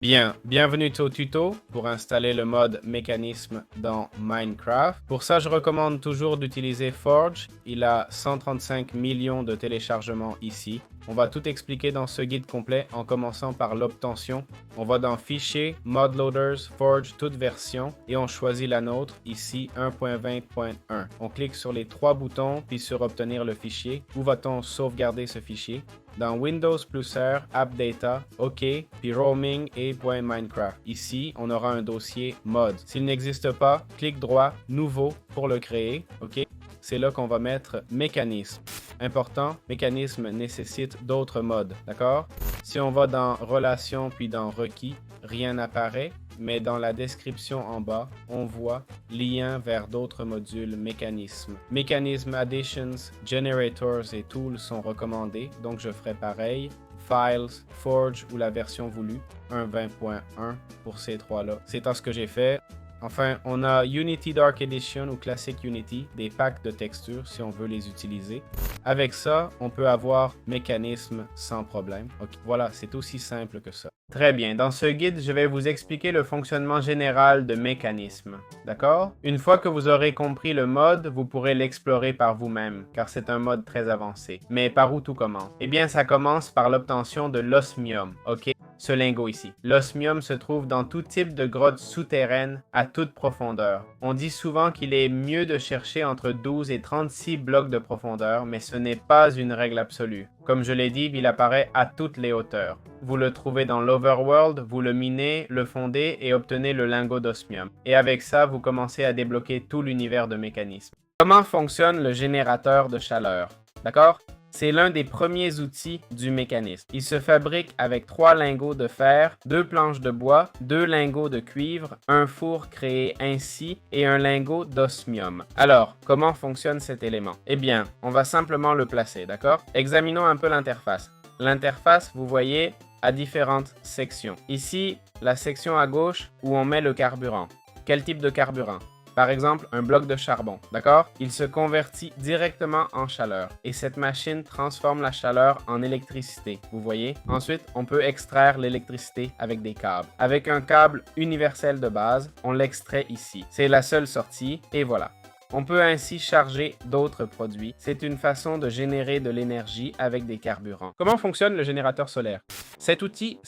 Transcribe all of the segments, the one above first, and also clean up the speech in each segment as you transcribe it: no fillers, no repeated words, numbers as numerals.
Bien, bienvenue au tuto pour installer le mode mécanisme dans Minecraft. Pour ça, je recommande toujours d'utiliser Forge. Il a 135 millions de téléchargements ici. On va tout expliquer dans ce guide complet en commençant par l'obtention. On va dans Fichier, Mod Loaders, Forge, toute version et on choisit la nôtre, ici 1.20.1. On clique sur les trois boutons puis sur Obtenir le fichier. Où va-t-on sauvegarder ce fichier? Dans Windows plus R, App Data, OK, puis Roaming et .minecraft. Ici, on aura un dossier mod. S'il n'existe pas, clic droit, Nouveau pour le créer. OK, c'est là qu'on va mettre Mécanisme. Important, mécanisme nécessite d'autres modes, d'accord? Si on va dans Relations puis dans Requis, rien n'apparaît, mais dans la description en bas, on voit lien vers d'autres modules mécanismes. Mécanisme Additions, Generators et Tools sont recommandés, donc je ferai pareil. Files, Forge ou la version voulue, 1.20.1 pour ces trois-là. C'est ce que j'ai fait. Enfin, on a Unity Dark Edition ou Classic Unity, des packs de textures si on veut les utiliser. Avec ça, on peut avoir mécanisme sans problème. Okay. Voilà, c'est aussi simple que ça. Très bien, dans ce guide, je vais vous expliquer le fonctionnement général de mécanisme. D'accord? Une fois que vous aurez compris le mode, vous pourrez l'explorer par vous-même, car c'est un mode très avancé. Mais par où tout commence? Eh bien, ça commence par l'obtention de l'osmium, ok? Ce lingot ici. L'osmium se trouve dans tout type de grotte souterraine à toute profondeur. On dit souvent qu'il est mieux de chercher entre 12 et 36 blocs de profondeur, mais ce n'est pas une règle absolue. Comme je l'ai dit, il apparaît à toutes les hauteurs. Vous le trouvez dans l'Overworld, vous le minez, le fondez et obtenez le lingot d'osmium. Et avec ça, vous commencez à débloquer tout l'univers de mécanismes. Comment fonctionne le générateur de chaleur? D'accord? C'est l'un des premiers outils du mécanisme. Il se fabrique avec 3 lingots de fer, 2 planches de bois, 2 lingots de cuivre, un four créé ainsi et un lingot d'osmium. Alors, comment fonctionne cet élément? Eh bien, on va simplement le placer, d'accord? Examinons un peu l'interface. L'interface, vous voyez, a différentes sections. Ici, la section à gauche où on met le carburant. Quel type de carburant? Par exemple, un bloc de charbon, d'accord? Il se convertit directement en chaleur et cette machine transforme la chaleur en électricité, vous voyez? Ensuite, on peut extraire l'électricité avec des câbles. Avec un câble universel de base, on l'extrait ici. C'est la seule sortie et voilà. On peut ainsi charger d'autres produits. C'est une façon de générer de l'énergie avec des carburants. Comment fonctionne le générateur solaire? Cet outil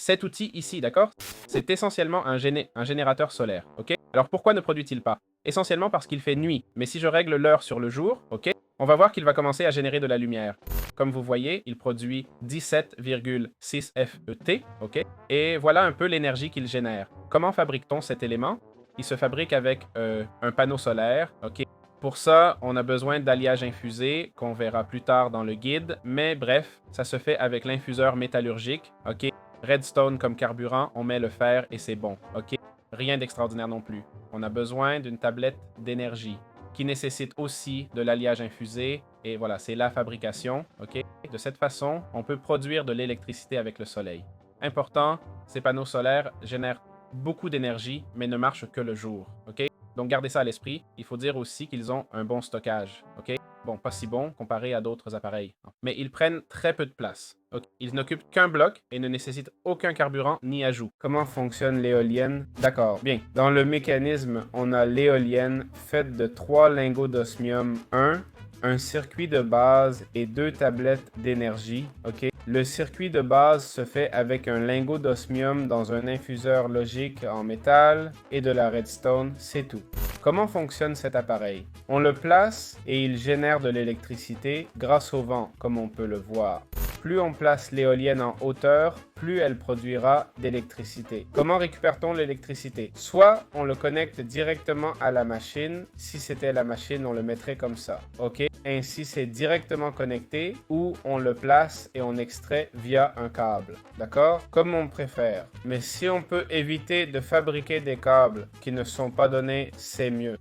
ici, d'accord? C'est essentiellement un générateur solaire, ok? Alors pourquoi ne produit-il pas? Essentiellement parce qu'il fait nuit. Mais si je règle l'heure sur le jour, ok, on va voir qu'il va commencer à générer de la lumière. Comme vous voyez, il produit 17,6 FET, ok? Et voilà un peu l'énergie qu'il génère. Comment fabrique-t-on cet élément? Il se fabrique avec un panneau solaire, ok? Pour ça, on a besoin d'alliage infusé, qu'on verra plus tard dans le guide, mais bref, ça se fait avec l'infuseur métallurgique, ok? Redstone comme carburant, on met le fer et c'est bon, ok? Rien d'extraordinaire non plus. On a besoin d'une tablette d'énergie qui nécessite aussi de l'alliage infusé et voilà, c'est la fabrication, ok? De cette façon, on peut produire de l'électricité avec le soleil. Important, ces panneaux solaires génèrent beaucoup d'énergie, mais ne marchent que le jour, ok? Donc gardez ça à l'esprit. Il faut dire aussi qu'ils ont un bon stockage, ok? Bon, pas si bon comparé à d'autres appareils. Mais ils prennent très peu de place. Okay. Ils n'occupent qu'un bloc et ne nécessitent aucun carburant ni ajout. Comment fonctionne l'éolienne? D'accord, bien. Dans le mécanisme, on a l'éolienne faite de 3 lingots d'osmium 1, un circuit de base et 2 tablettes d'énergie, ok? Le circuit de base se fait avec un lingot d'osmium dans un infuseur logique en métal et de la redstone, c'est tout. Comment fonctionne cet appareil? On le place et il génère de l'électricité grâce au vent, comme on peut le voir. Plus on place l'éolienne en hauteur, plus elle produira d'électricité. Comment récupère-t-on l'électricité? Soit on le connecte directement à la machine. Si c'était la machine, on le mettrait comme ça. Ok? Ainsi, c'est directement connecté ou on le place et on extrait via un câble. D'accord? Comme on préfère. Mais si on peut éviter de fabriquer des câbles qui ne sont pas donnés, c'est mieux.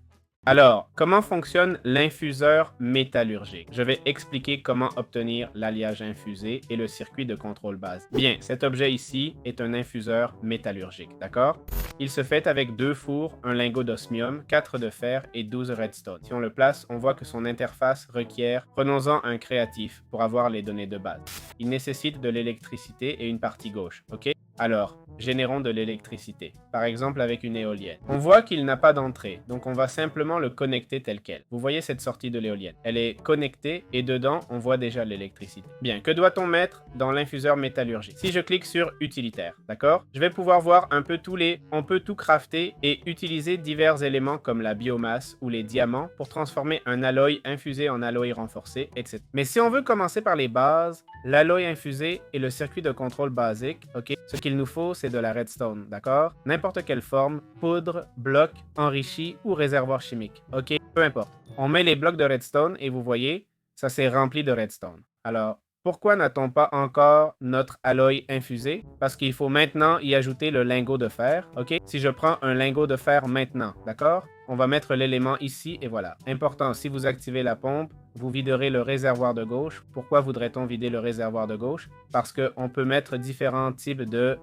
Alors, comment fonctionne l'infuseur métallurgique? Je vais expliquer comment obtenir l'alliage infusé et le circuit de contrôle base. Bien, cet objet ici est un infuseur métallurgique, d'accord? Il se fait avec 2 fours, un lingot d'osmium, 4 de fer et 12 redstone. Si on le place, on voit que son interface requiert, prenons-en un créatif pour avoir les données de base. Il nécessite de l'électricité et une partie gauche, ok? Alors, générons de l'électricité, par exemple avec une éolienne. On voit qu'il n'a pas d'entrée, donc on va simplement le connecter tel quel. Vous voyez cette sortie de l'éolienne. Elle est connectée et dedans, on voit déjà l'électricité. Bien, que doit-on mettre dans l'infuseur métallurgique? Si je clique sur utilitaire, d'accord? Je vais pouvoir voir un peu on peut tout crafter et utiliser divers éléments comme la biomasse ou les diamants pour transformer un alloy infusé en alloy renforcé, etc. Mais si on veut commencer par les bases, l'alloy infusé et le circuit de contrôle basique, ok? Ce qu'il nous faut, c'est de la redstone, d'accord? N'importe quelle forme, poudre, bloc, enrichi ou réservoir chimique, ok? Peu importe. On met les blocs de redstone et vous voyez, ça s'est rempli de redstone. Alors, pourquoi n'a-t-on pas encore notre alloy infusé? Parce qu'il faut maintenant y ajouter le lingot de fer, ok? Si je prends un lingot de fer maintenant, d'accord? On va mettre l'élément ici et voilà. Important, si vous activez la pompe, vous viderez le réservoir de gauche. Pourquoi voudrait-on vider le réservoir de gauche? Parce qu'on peut mettre différents types de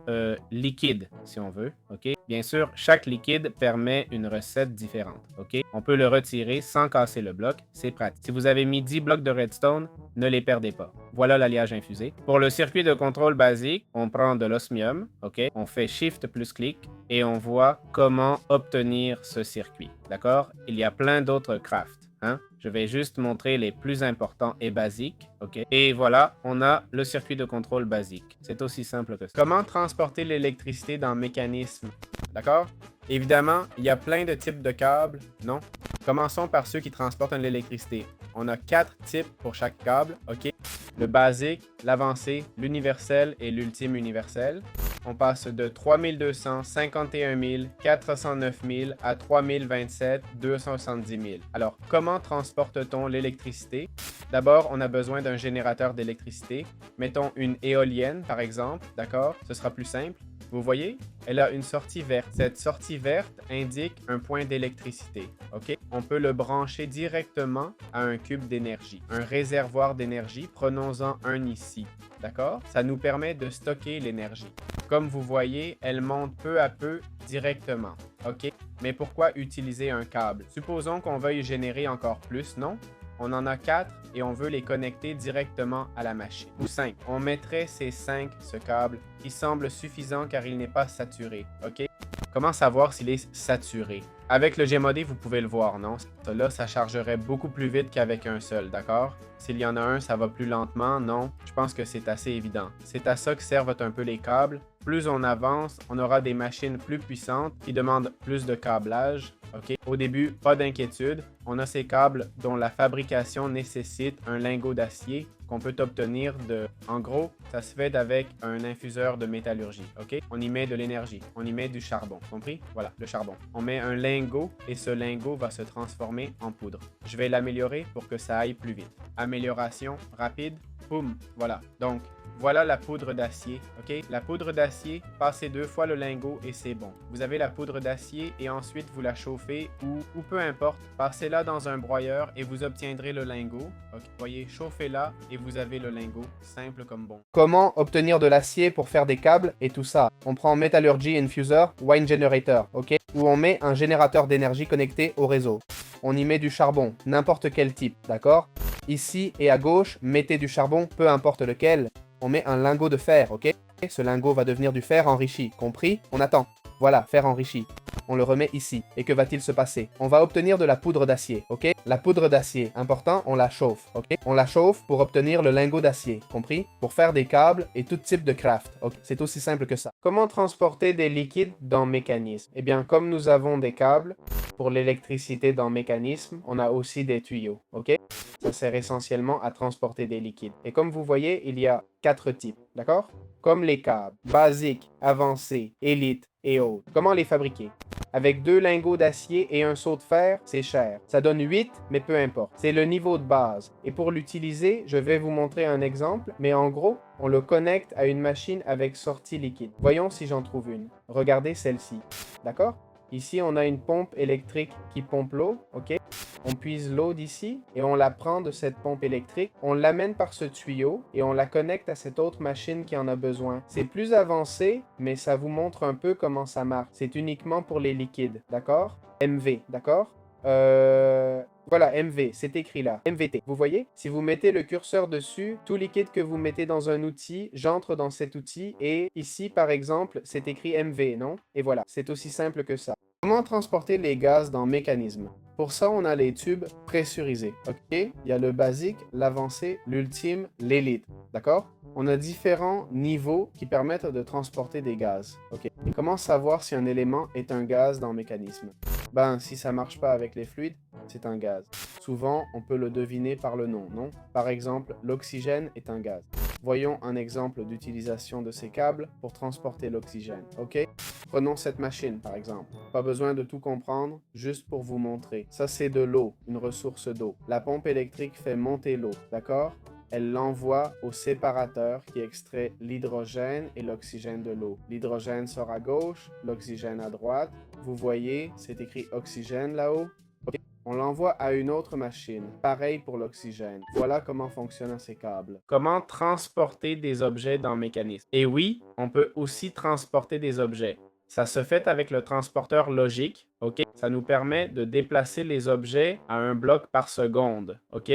liquides, si on veut, ok? Bien sûr, chaque liquide permet une recette différente, ok? On peut le retirer sans casser le bloc, c'est pratique. Si vous avez mis 10 blocs de redstone, ne les perdez pas. Voilà l'alliage infusé. Pour le circuit de contrôle basique, on prend de l'osmium, ok? On fait Shift plus clic et on voit comment obtenir ce circuit, d'accord? Il y a plein d'autres crafts. Hein? Je vais juste montrer les plus importants et basiques, ok? Et voilà, on a le circuit de contrôle basique. C'est aussi simple que ça. Comment transporter l'électricité dans Mécanisme? D'accord? Évidemment, il y a plein de types de câbles, non? Commençons par ceux qui transportent l'électricité. On a 4 types pour chaque câble, ok? Le basique, l'avancé, l'universel et l'ultime universel. On passe de 3200, 51 000, 409 000 à 3027, 270 000. Alors, comment transporte-t-on l'électricité? D'abord, on a besoin d'un générateur d'électricité. Mettons une éolienne, par exemple, d'accord? Ce sera plus simple. Vous voyez? Elle a une sortie verte. Cette sortie verte indique un point d'électricité, ok? On peut le brancher directement à un cube d'énergie, un réservoir d'énergie. Prenons-en un ici, d'accord? Ça nous permet de stocker l'énergie. Comme vous voyez, elle monte peu à peu directement, ok? Mais pourquoi utiliser un câble? Supposons qu'on veuille générer encore plus, non? On en a 4 et on veut les connecter directement à la machine. Ou 5. On mettrait ces 5, ce câble, qui semble suffisant car il n'est pas saturé, ok? Comment savoir s'il est saturé? Avec le Gmodé, vous pouvez le voir, non? Là, ça chargerait beaucoup plus vite qu'avec un seul, d'accord? S'il y en a un, ça va plus lentement, non? Je pense que c'est assez évident. C'est à ça que servent un peu les câbles. Plus on avance, on aura des machines plus puissantes qui demandent plus de câblage. Okay? Au début, pas d'inquiétude. On a ces câbles dont la fabrication nécessite un lingot d'acier qu'on peut obtenir de... En gros, ça se fait avec un infuseur de métallurgie. Ok? On y met de l'énergie. On y met du charbon. Compris? Voilà, le charbon. On met un lingot et ce lingot va se transformer en poudre. Je vais l'améliorer pour que ça aille plus vite. Amélioration rapide. Boum. Voilà. Donc, voilà la poudre d'acier, ok? La poudre d'acier, passez 2 fois le lingot et c'est bon. Vous avez la poudre d'acier et ensuite vous la chauffez ou peu importe, passez-la dans un broyeur et vous obtiendrez le lingot. Ok, voyez, chauffez-la et vous avez le lingot, simple comme bon. Comment obtenir de l'acier pour faire des câbles et tout ça? On prend Metallurgy Infuser, Wine Generator, ok? Où on met un générateur d'énergie connecté au réseau. On y met du charbon, n'importe quel type, d'accord? Ici et à gauche, mettez du charbon, peu importe lequel. On met un lingot de fer, ok? Ce lingot va devenir du fer enrichi, compris? On attend. Voilà, fer enrichi. On le remet ici. Et que va-t-il se passer? On va obtenir de la poudre d'acier, ok? La poudre d'acier, important, on la chauffe, ok? On la chauffe pour obtenir le lingot d'acier, compris? Pour faire des câbles et tout type de craft, ok? C'est aussi simple que ça. Comment transporter des liquides dans Mécanisme? Eh bien, comme nous avons des câbles pour l'électricité dans Mécanisme, on a aussi des tuyaux, ok? Ça sert essentiellement à transporter des liquides. Et comme vous voyez, il y a 4 types, d'accord? Comme les câbles, basiques, avancés, élites et autres. Comment les fabriquer? Avec 2 lingots d'acier et un seau de fer, c'est cher. Ça donne 8, mais peu importe. C'est le niveau de base. Et pour l'utiliser, je vais vous montrer un exemple, mais en gros, on le connecte à une machine avec sortie liquide. Voyons si j'en trouve une. Regardez celle-ci. D'accord? Ici, on a une pompe électrique qui pompe l'eau, ok? On puise l'eau d'ici et on la prend de cette pompe électrique, on l'amène par ce tuyau et on la connecte à cette autre machine qui en a besoin. C'est plus avancé, mais ça vous montre un peu comment ça marche. C'est uniquement pour les liquides, d'accord? MV, d'accord? Voilà, MV, c'est écrit là. MVT. Vous voyez? Si vous mettez le curseur dessus, tout liquide que vous mettez dans un outil, j'entre dans cet outil et ici, par exemple, c'est écrit MV, non? Et voilà, c'est aussi simple que ça. Comment transporter les gaz dans mécanisme? Pour ça, on a les tubes pressurisés, ok? Il y a le basique, l'avancé, l'ultime, l'élite, d'accord? On a différents niveaux qui permettent de transporter des gaz, ok? Et comment savoir si un élément est un gaz dans mécanisme? Ben, si ça marche pas avec les fluides, c'est un gaz. Souvent, on peut le deviner par le nom, non? Par exemple, l'oxygène est un gaz. Voyons un exemple d'utilisation de ces câbles pour transporter l'oxygène, ok? Prenons cette machine, par exemple. Pas besoin de tout comprendre, juste pour vous montrer. Ça, c'est de l'eau, une ressource d'eau. La pompe électrique fait monter l'eau, d'accord? Elle l'envoie au séparateur qui extrait l'hydrogène et l'oxygène de l'eau. L'hydrogène sort à gauche, l'oxygène à droite. Vous voyez, c'est écrit oxygène là-haut. Okay. On l'envoie à une autre machine. Pareil pour l'oxygène. Voilà comment fonctionnent ces câbles. Comment transporter des objets dans le mécanisme? Et oui, on peut aussi transporter des objets. Ça se fait avec le transporteur logique, ok? Ça nous permet de déplacer les objets à un bloc par seconde, ok?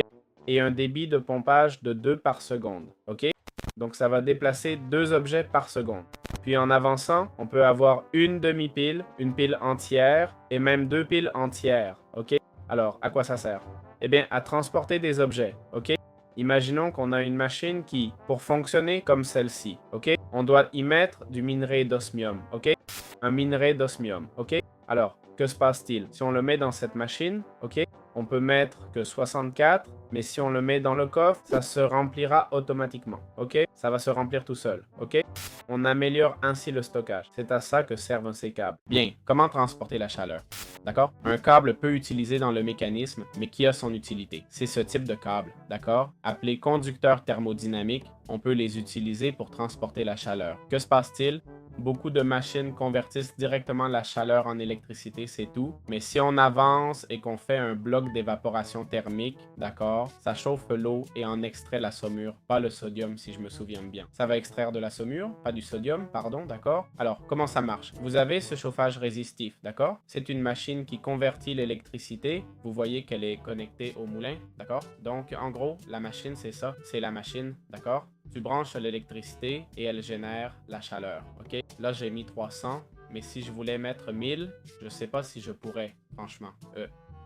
Et un débit de pompage de 2 par seconde, ok? Donc ça va déplacer 2 objets par seconde. Puis en avançant, on peut avoir une demi-pile, une pile entière et même 2 piles entières, ok? Alors, à quoi ça sert? Eh bien, à transporter des objets, ok? Imaginons qu'on a une machine qui, pour fonctionner comme celle-ci, ok? On doit y mettre du minerai d'osmium, ok? Un minerai d'osmium, ok? Alors, que se passe-t-il? Si on le met dans cette machine, ok? On peut mettre que 64, mais si on le met dans le coffre, ça se remplira automatiquement, ok? Ça va se remplir tout seul, ok? On améliore ainsi le stockage. C'est à ça que servent ces câbles. Bien, comment transporter la chaleur? D'accord? Un câble peut utiliser dans le mécanisme, mais qui a son utilité? C'est ce type de câble, d'accord? Appelé conducteur thermodynamique, on peut les utiliser pour transporter la chaleur. Que se passe-t-il? Beaucoup de machines convertissent directement la chaleur en électricité, c'est tout. Mais si on avance et qu'on fait un bloc d'évaporation thermique, d'accord, ça chauffe l'eau et en extrait la saumure, pas le sodium si je me souviens bien. Ça va extraire de la saumure, pas du sodium, pardon, d'accord? Alors, comment ça marche? Vous avez ce chauffage résistif, d'accord? C'est une machine qui convertit l'électricité. Vous voyez qu'elle est connectée au moulin, d'accord? Donc, en gros, la machine, c'est ça, c'est la machine, d'accord? Tu branches l'électricité et elle génère la chaleur, ok? Là, j'ai mis 300, mais si je voulais mettre 1000, je sais pas si je pourrais, franchement.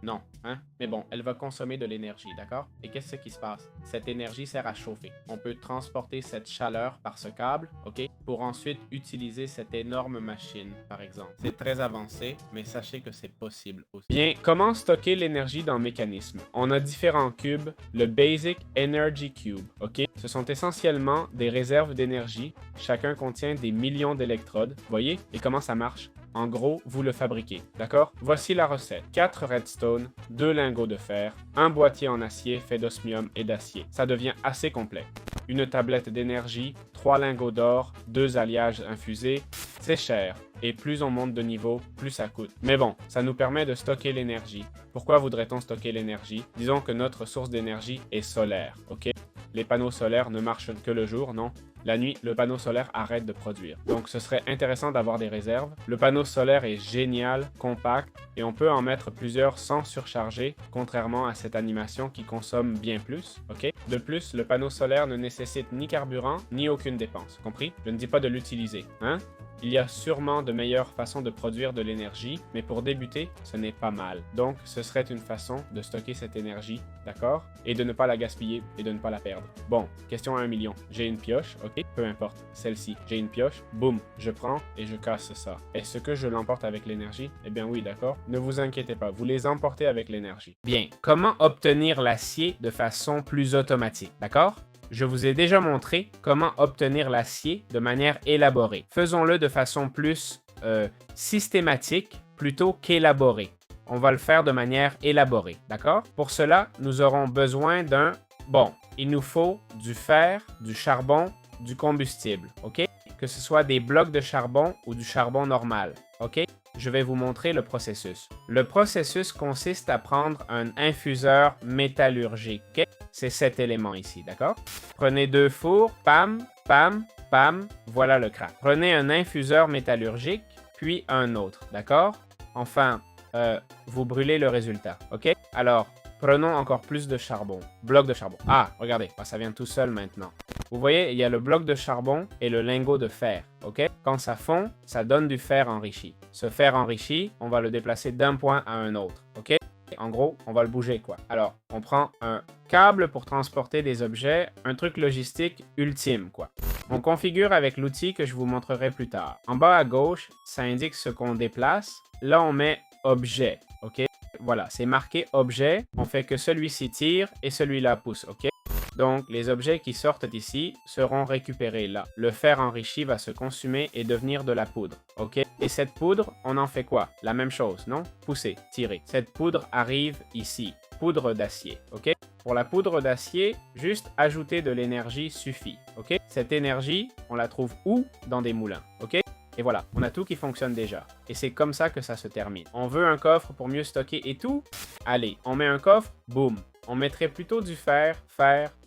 Non, hein? Mais bon, elle va consommer de l'énergie, d'accord? Et qu'est-ce qui se passe? Cette énergie sert à chauffer. On peut transporter cette chaleur par ce câble, ok? Pour ensuite utiliser cette énorme machine, par exemple. C'est très avancé, mais sachez que c'est possible aussi. Bien, comment stocker l'énergie dans le mécanisme? On a différents cubes, le Basic Energy Cube, ok? Ce sont essentiellement des réserves d'énergie. Chacun contient des millions d'électrodes, voyez? Et comment ça marche? En gros, vous le fabriquez, d'accord? Voici la recette. 4 redstone, 2 lingots de fer, un boîtier en acier fait d'osmium et d'acier. Ça devient assez complet. Une tablette d'énergie, 3 lingots d'or, 2 alliages infusés. C'est cher, et plus on monte de niveau, plus ça coûte. Mais bon, ça nous permet de stocker l'énergie. Pourquoi voudrait-on stocker l'énergie? Disons que notre source d'énergie est solaire, ok? Les panneaux solaires ne marchent que le jour, non? La nuit, le panneau solaire arrête de produire. Donc ce serait intéressant d'avoir des réserves. Le panneau solaire est génial, compact, et on peut en mettre plusieurs sans surcharger, contrairement à cette animation qui consomme bien plus, ok? De plus, le panneau solaire ne nécessite ni carburant, ni aucune dépense, compris? Je ne dis pas de l'utiliser, hein? Il y a sûrement de meilleures façons de produire de l'énergie, mais pour débuter, ce n'est pas mal. Donc, ce serait une façon de stocker cette énergie, d'accord? Et de ne pas la gaspiller et de ne pas la perdre. Bon, question à 1 million. J'ai une pioche, ok? Peu importe, celle-ci. J'ai une pioche, boum, je prends et je casse ça. Est-ce que je l'emporte avec l'énergie? Eh bien oui, d'accord? Ne vous inquiétez pas, vous les emportez avec l'énergie. Bien, comment obtenir l'acier de façon plus automatique, d'accord? Je vous ai déjà montré comment obtenir l'acier de manière élaborée. Faisons-le de façon plus systématique plutôt qu'élaborée. On va le faire de manière élaborée, d'accord? Pour cela, nous aurons besoin d'un... Bon, il nous faut du fer, du charbon, du combustible, ok? Que ce soit des blocs de charbon ou du charbon normal, ok? Je vais vous montrer le processus. Le processus consiste à prendre un infuseur métallurgique. C'est cet élément ici, d'accord? Prenez 2 fours, pam, pam, pam, voilà le crack. Prenez un infuseur métallurgique, puis un autre, d'accord? Enfin, vous brûlez le résultat, ok? Alors, prenons encore plus de charbon. Bloc de charbon. Ah, regardez, ça vient tout seul maintenant. Vous voyez, il y a le bloc de charbon et le lingot de fer, ok? Quand ça fond, ça donne du fer enrichi. Ce fer enrichi, on va le déplacer d'un point à un autre, ok? En gros, on va le bouger, quoi. Alors, on prend un câble pour transporter des objets, un truc logistique ultime, quoi. On configure avec l'outil que je vous montrerai plus tard. En bas à gauche, ça indique ce qu'on déplace. Là, on met objet, ok? Voilà, c'est marqué objet. On fait que celui-ci tire et celui-là pousse, ok? Donc, les objets qui sortent d'ici seront récupérés là. Le fer enrichi va se consumer et devenir de la poudre, ok? Et cette poudre, on en fait quoi? La même chose, non? Pousser, tirer. Cette poudre arrive ici. Poudre d'acier, ok? Pour la poudre d'acier, juste ajouter de l'énergie suffit, ok? Cette énergie, on la trouve où? Dans des moulins, ok? Et voilà, on a tout qui fonctionne déjà. Et c'est comme ça que ça se termine. On veut un coffre pour mieux stocker et tout? Allez, on met un coffre, boum. On mettrait plutôt du fer,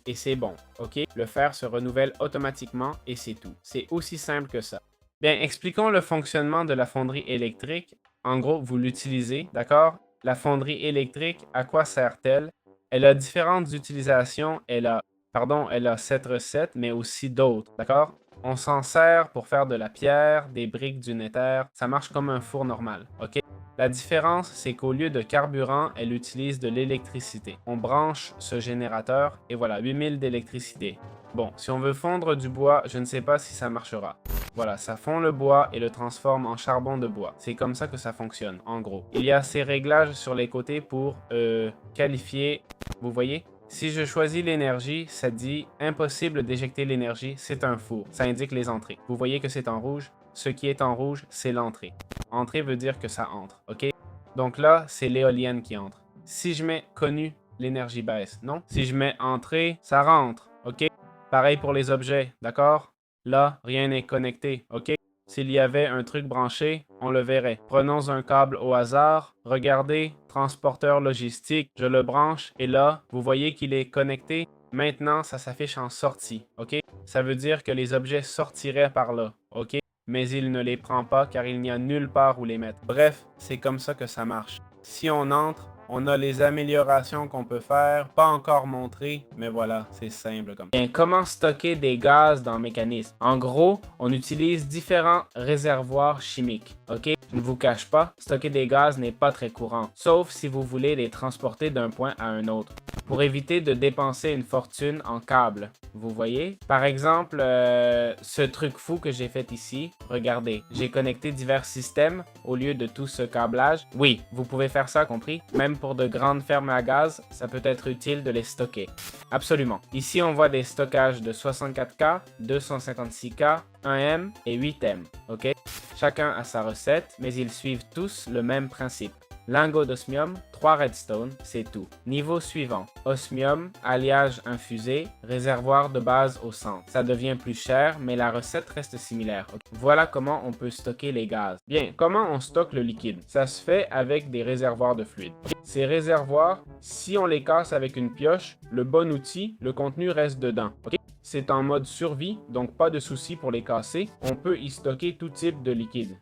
et c'est bon, ok? Le fer se renouvelle automatiquement et c'est tout. C'est aussi simple que ça. Bien, expliquons le fonctionnement de la fonderie électrique. En gros, vous l'utilisez, d'accord? La fonderie électrique, à quoi sert-elle? Elle a différentes utilisations. Elle a cette recette, mais aussi d'autres, d'accord? On s'en sert pour faire de la pierre, des briques du nether. Ça marche comme un four normal, ok? La différence, c'est qu'au lieu de carburant, elle utilise de l'électricité. On branche ce générateur et voilà, 8000 d'électricité. Bon, si on veut fondre du bois, je ne sais pas si ça marchera. Voilà, ça fond le bois et le transforme en charbon de bois. C'est comme ça que ça fonctionne, en gros. Il y a ces réglages sur les côtés pour qualifier, vous voyez? Si je choisis l'énergie, ça dit « Impossible d'éjecter l'énergie, c'est un four ». Ça indique les entrées. Vous voyez que c'est en rouge? Ce qui est en rouge, c'est l'entrée. Entrée veut dire que ça entre, ok? Donc là, c'est l'éolienne qui entre. Si je mets « Connu », l'énergie baisse, non? Si je mets « Entrée », ça rentre, ok? Pareil pour les objets, d'accord? Là, rien n'est connecté, ok? S'il y avait un truc branché, on le verrait. Prenons un câble au hasard. Regardez, transporteur logistique, je le branche et là, vous voyez qu'il est connecté. Maintenant, ça s'affiche en sortie, ok? Ça veut dire que les objets sortiraient par là, ok? Mais il ne les prend pas car il n'y a nulle part où les mettre. Bref, c'est comme ça que ça marche. Si on entre, on a les améliorations qu'on peut faire, pas encore montrées, mais voilà, c'est simple comme ça. Bien, comment stocker des gaz dans Mécanisme? En gros, on utilise différents réservoirs chimiques, ok? Je ne vous cache pas, stocker des gaz n'est pas très courant, sauf si vous voulez les transporter d'un point à un autre. Pour éviter de dépenser une fortune en câbles, vous voyez? Par exemple, ce truc fou que j'ai fait ici, regardez, j'ai connecté divers systèmes au lieu de tout ce câblage. Oui, vous pouvez faire ça, compris? Même pour de grandes fermes à gaz, ça peut être utile de les stocker. Absolument. Ici, on voit des stockages de 64K, 256K, 1M et 8M, ok? Chacun a sa recette, mais ils suivent tous le même principe. Lingot d'osmium, 3 redstone, c'est tout. Niveau suivant, osmium, alliage infusé, réservoir de base au centre. Ça devient plus cher, mais la recette reste similaire. Okay. Voilà comment on peut stocker les gaz. Bien, comment on stocke le liquide? Ça se fait avec des réservoirs de fluide. Ces réservoirs, si on les casse avec une pioche, le bon outil, le contenu reste dedans. Okay? C'est en mode survie, donc pas de souci pour les casser. On peut y stocker tout type de liquide.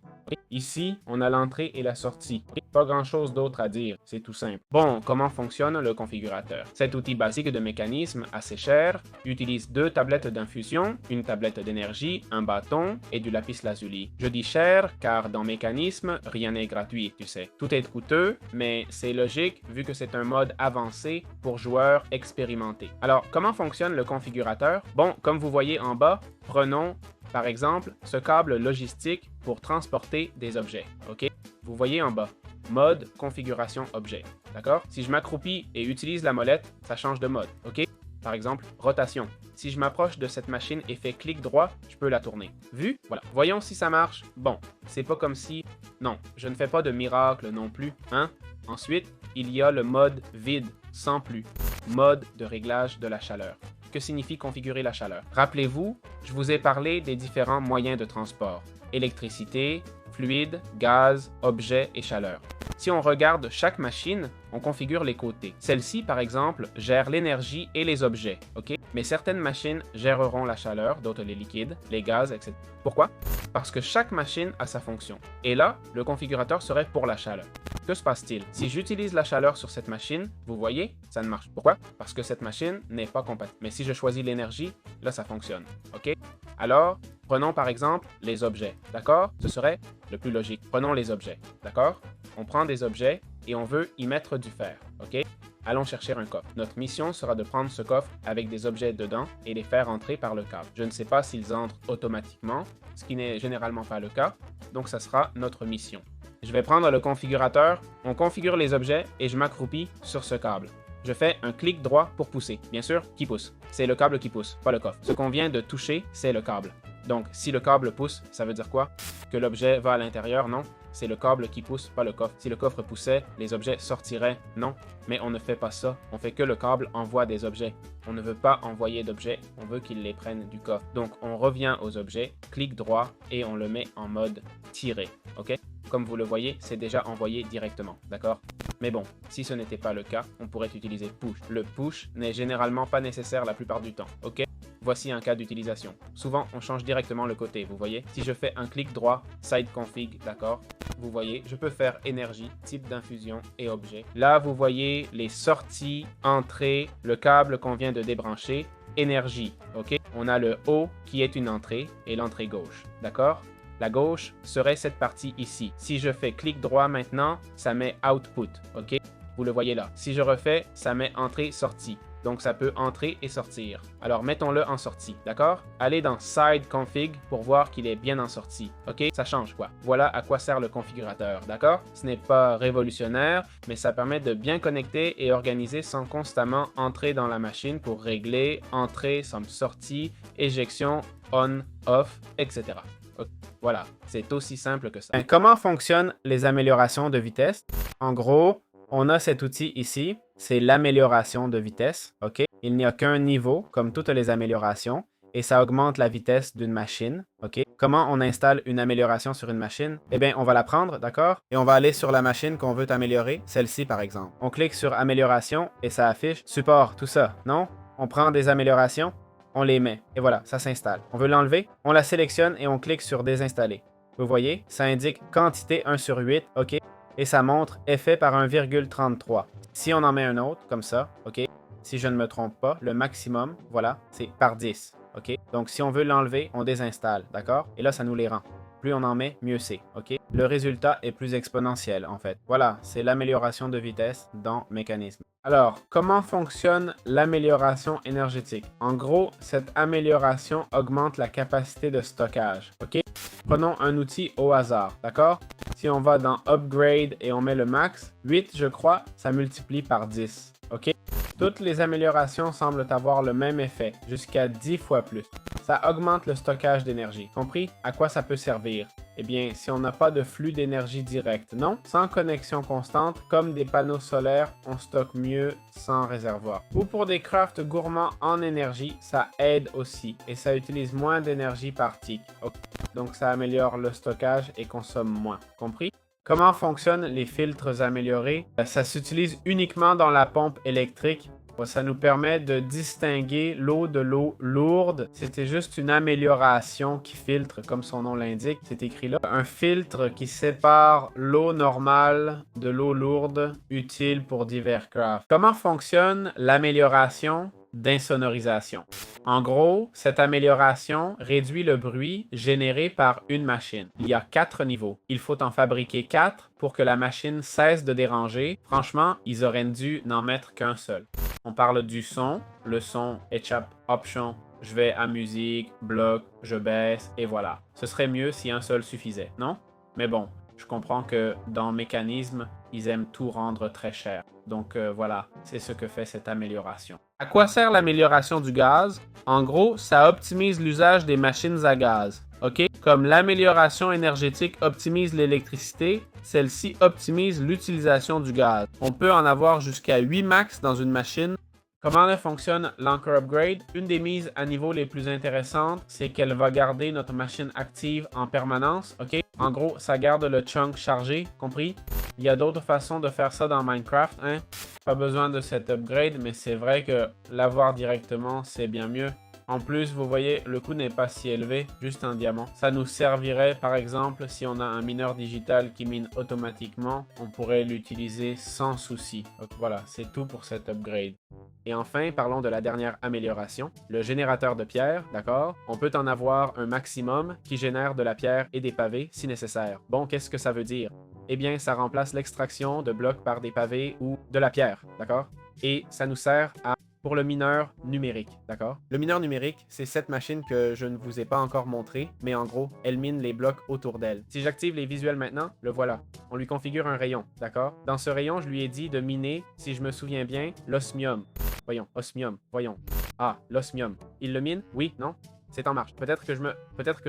Ici, on a l'entrée et la sortie. Pas grand chose d'autre à dire, c'est tout simple. Bon, comment fonctionne le configurateur? Cet outil basique de mécanisme assez cher utilise 2 tablettes d'infusion, une tablette d'énergie, un bâton et du lapis lazuli. Je dis cher car dans mécanisme, rien n'est gratuit, tu sais. Tout est coûteux, mais c'est logique vu que c'est un mode avancé pour joueurs expérimentés. Alors, comment fonctionne le configurateur? Bon, comme vous voyez en bas, prenons par exemple, ce câble logistique pour transporter des objets, ok? Vous voyez en bas, mode configuration objet, d'accord? Si je m'accroupis et utilise la molette, ça change de mode, ok? Par exemple, rotation. Si je m'approche de cette machine et fais clic droit, je peux la tourner. Vu? Voilà. Voyons si ça marche. Bon, c'est pas comme si... Non, je ne fais pas de miracle non plus, hein? Ensuite, il y a le mode vide, sans plus. Mode de réglage de la chaleur. Que signifie configurer la chaleur? Rappelez-vous, je vous ai parlé des différents moyens de transport. Électricité, fluide, gaz, objet et chaleur. Si on regarde chaque machine, on configure les côtés. Celle-ci, par exemple, gère l'énergie et les objets, ok? Mais certaines machines géreront la chaleur, d'autres les liquides, les gaz, etc. Pourquoi? Parce que chaque machine a sa fonction. Et là, le configurateur serait pour la chaleur. Que se passe-t-il? Si j'utilise la chaleur sur cette machine, vous voyez, ça ne marche pas. Pourquoi? Parce que cette machine n'est pas compatible. Mais si je choisis l'énergie, là, ça fonctionne. OK? Alors, prenons par exemple les objets. D'accord? Ce serait le plus logique. Prenons les objets. D'accord? On prend des objets et on veut y mettre du fer. OK? Allons chercher un coffre. Notre mission sera de prendre ce coffre avec des objets dedans et les faire entrer par le câble. Je ne sais pas s'ils entrent automatiquement, ce qui n'est généralement pas le cas, donc ça sera notre mission. Je vais prendre le configurateur, on configure les objets et je m'accroupis sur ce câble. Je fais un clic droit pour pousser. Bien sûr, qui pousse? C'est le câble qui pousse, pas le coffre. Ce qu'on vient de toucher, c'est le câble. Donc, si le câble pousse, ça veut dire quoi? Que l'objet va à l'intérieur? Non. C'est le câble qui pousse, pas le coffre. Si le coffre poussait, les objets sortiraient? Non. Mais on ne fait pas ça. On fait que le câble envoie des objets. On ne veut pas envoyer d'objets, on veut qu'il les prenne du coffre. Donc, on revient aux objets, clic droit et on le met en mode tirer. OK? Comme vous le voyez, c'est déjà envoyé directement. D'accord? Mais bon, si ce n'était pas le cas, on pourrait utiliser push. Le push n'est généralement pas nécessaire la plupart du temps. OK? Voici un cas d'utilisation. Souvent, on change directement le côté, vous voyez? Si je fais un clic droit, side config, d'accord? Vous voyez, je peux faire énergie, type d'infusion et objet. Là, vous voyez les sorties, entrées, le câble qu'on vient de débrancher, énergie, ok? On a le haut qui est une entrée et l'entrée gauche, d'accord? La gauche serait cette partie ici. Si je fais clic droit maintenant, ça met output, ok? Vous le voyez là. Si je refais, ça met entrée-sortie. Donc, ça peut entrer et sortir. Alors, mettons-le en sortie, d'accord? Allez dans Side Config pour voir qu'il est bien en sortie. OK? Ça change quoi? Voilà à quoi sert le configurateur, d'accord? Ce n'est pas révolutionnaire, mais ça permet de bien connecter et organiser sans constamment entrer dans la machine pour régler entrée, somme sortie, éjection, on, off, etc. Okay. Voilà, c'est aussi simple que ça. Comment fonctionnent les améliorations de vitesse? En gros, on a cet outil ici, c'est l'amélioration de vitesse, OK? Il n'y a qu'un niveau, comme toutes les améliorations, et ça augmente la vitesse d'une machine, OK? Comment on installe une amélioration sur une machine? Eh bien, on va la prendre, d'accord? Et on va aller sur la machine qu'on veut améliorer, celle-ci par exemple. On clique sur amélioration et ça affiche support, tout ça, non? On prend des améliorations, on les met, et voilà, ça s'installe. On veut l'enlever, on la sélectionne et on clique sur désinstaller. Vous voyez, ça indique quantité 1 sur 8, OK? Et ça montre effet par 1,33. Si on en met un autre, comme ça, OK? Si je ne me trompe pas, le maximum, voilà, c'est par 10, OK? Donc, si on veut l'enlever, on désinstalle, d'accord? Et là, ça nous les rend. Plus on en met, mieux c'est, OK? Le résultat est plus exponentiel, en fait. Voilà, c'est l'amélioration de vitesse dans Mécanisme. Alors, comment fonctionne l'amélioration énergétique? En gros, cette amélioration augmente la capacité de stockage, OK? Prenons un outil au hasard, d'accord? Si on va dans Upgrade et on met le max, 8 je crois, ça multiplie par 10, ok? Toutes les améliorations semblent avoir le même effet, jusqu'à 10 fois plus. Ça augmente le stockage d'énergie, compris? À quoi ça peut servir? Eh bien, si on n'a pas de flux d'énergie direct, non? Sans connexion constante, comme des panneaux solaires, on stocke mieux sans réservoir. Ou pour des crafts gourmands en énergie, ça aide aussi, et ça utilise moins d'énergie par tick. Okay. Donc ça améliore le stockage et consomme moins, compris? Comment fonctionnent les filtres améliorés? Ça s'utilise uniquement dans la pompe électrique. Ça nous permet de distinguer l'eau de l'eau lourde. C'était juste une amélioration qui filtre, comme son nom l'indique. C'est écrit là. Un filtre qui sépare l'eau normale de l'eau lourde, utile pour divers crafts. Comment fonctionne l'amélioration d'insonorisation? En gros, cette amélioration réduit le bruit généré par une machine. Il y a 4 niveaux. Il faut en fabriquer 4 pour que la machine cesse de déranger. Franchement, ils auraient dû n'en mettre qu'un seul. On parle du son. Le son échappe option. Je vais à musique, bloc, je baisse et voilà. Ce serait mieux si un seul suffisait, non? Mais bon, je comprends que dans Mécanisme, ils aiment tout rendre très cher. Donc voilà, c'est ce que fait cette amélioration. À quoi sert l'amélioration du gaz? En gros, ça optimise l'usage des machines à gaz. OK? Comme l'amélioration énergétique optimise l'électricité, celle-ci optimise l'utilisation du gaz. On peut en avoir jusqu'à 8 max dans une machine. Comment fonctionne l'Anchor Upgrade? Une des mises à niveau les plus intéressantes, c'est qu'elle va garder notre machine active en permanence. OK? En gros, ça garde le chunk chargé, compris? Il y a d'autres façons de faire ça dans Minecraft, hein? Pas besoin de cet upgrade, mais c'est vrai que l'avoir directement, c'est bien mieux. En plus, vous voyez, le coût n'est pas si élevé, juste un diamant. Ça nous servirait, par exemple, si on a un mineur digital qui mine automatiquement, on pourrait l'utiliser sans souci. Donc voilà, c'est tout pour cet upgrade. Et enfin, parlons de la dernière amélioration, le générateur de pierre, d'accord? On peut en avoir un maximum qui génère de la pierre et des pavés si nécessaire. Bon, qu'est-ce que ça veut dire? Eh bien, ça remplace l'extraction de blocs par des pavés ou de la pierre, d'accord? Et ça nous sert pour le mineur numérique, d'accord? Le mineur numérique, c'est cette machine que je ne vous ai pas encore montrée, mais en gros, elle mine les blocs autour d'elle. Si j'active les visuels maintenant, le voilà. On lui configure un rayon, d'accord? Dans ce rayon, je lui ai dit de miner, si je me souviens bien, l'osmium. Voyons, osmium, voyons. Ah, l'osmium. Il le mine? Oui, non? C'est en marche. Peut-être que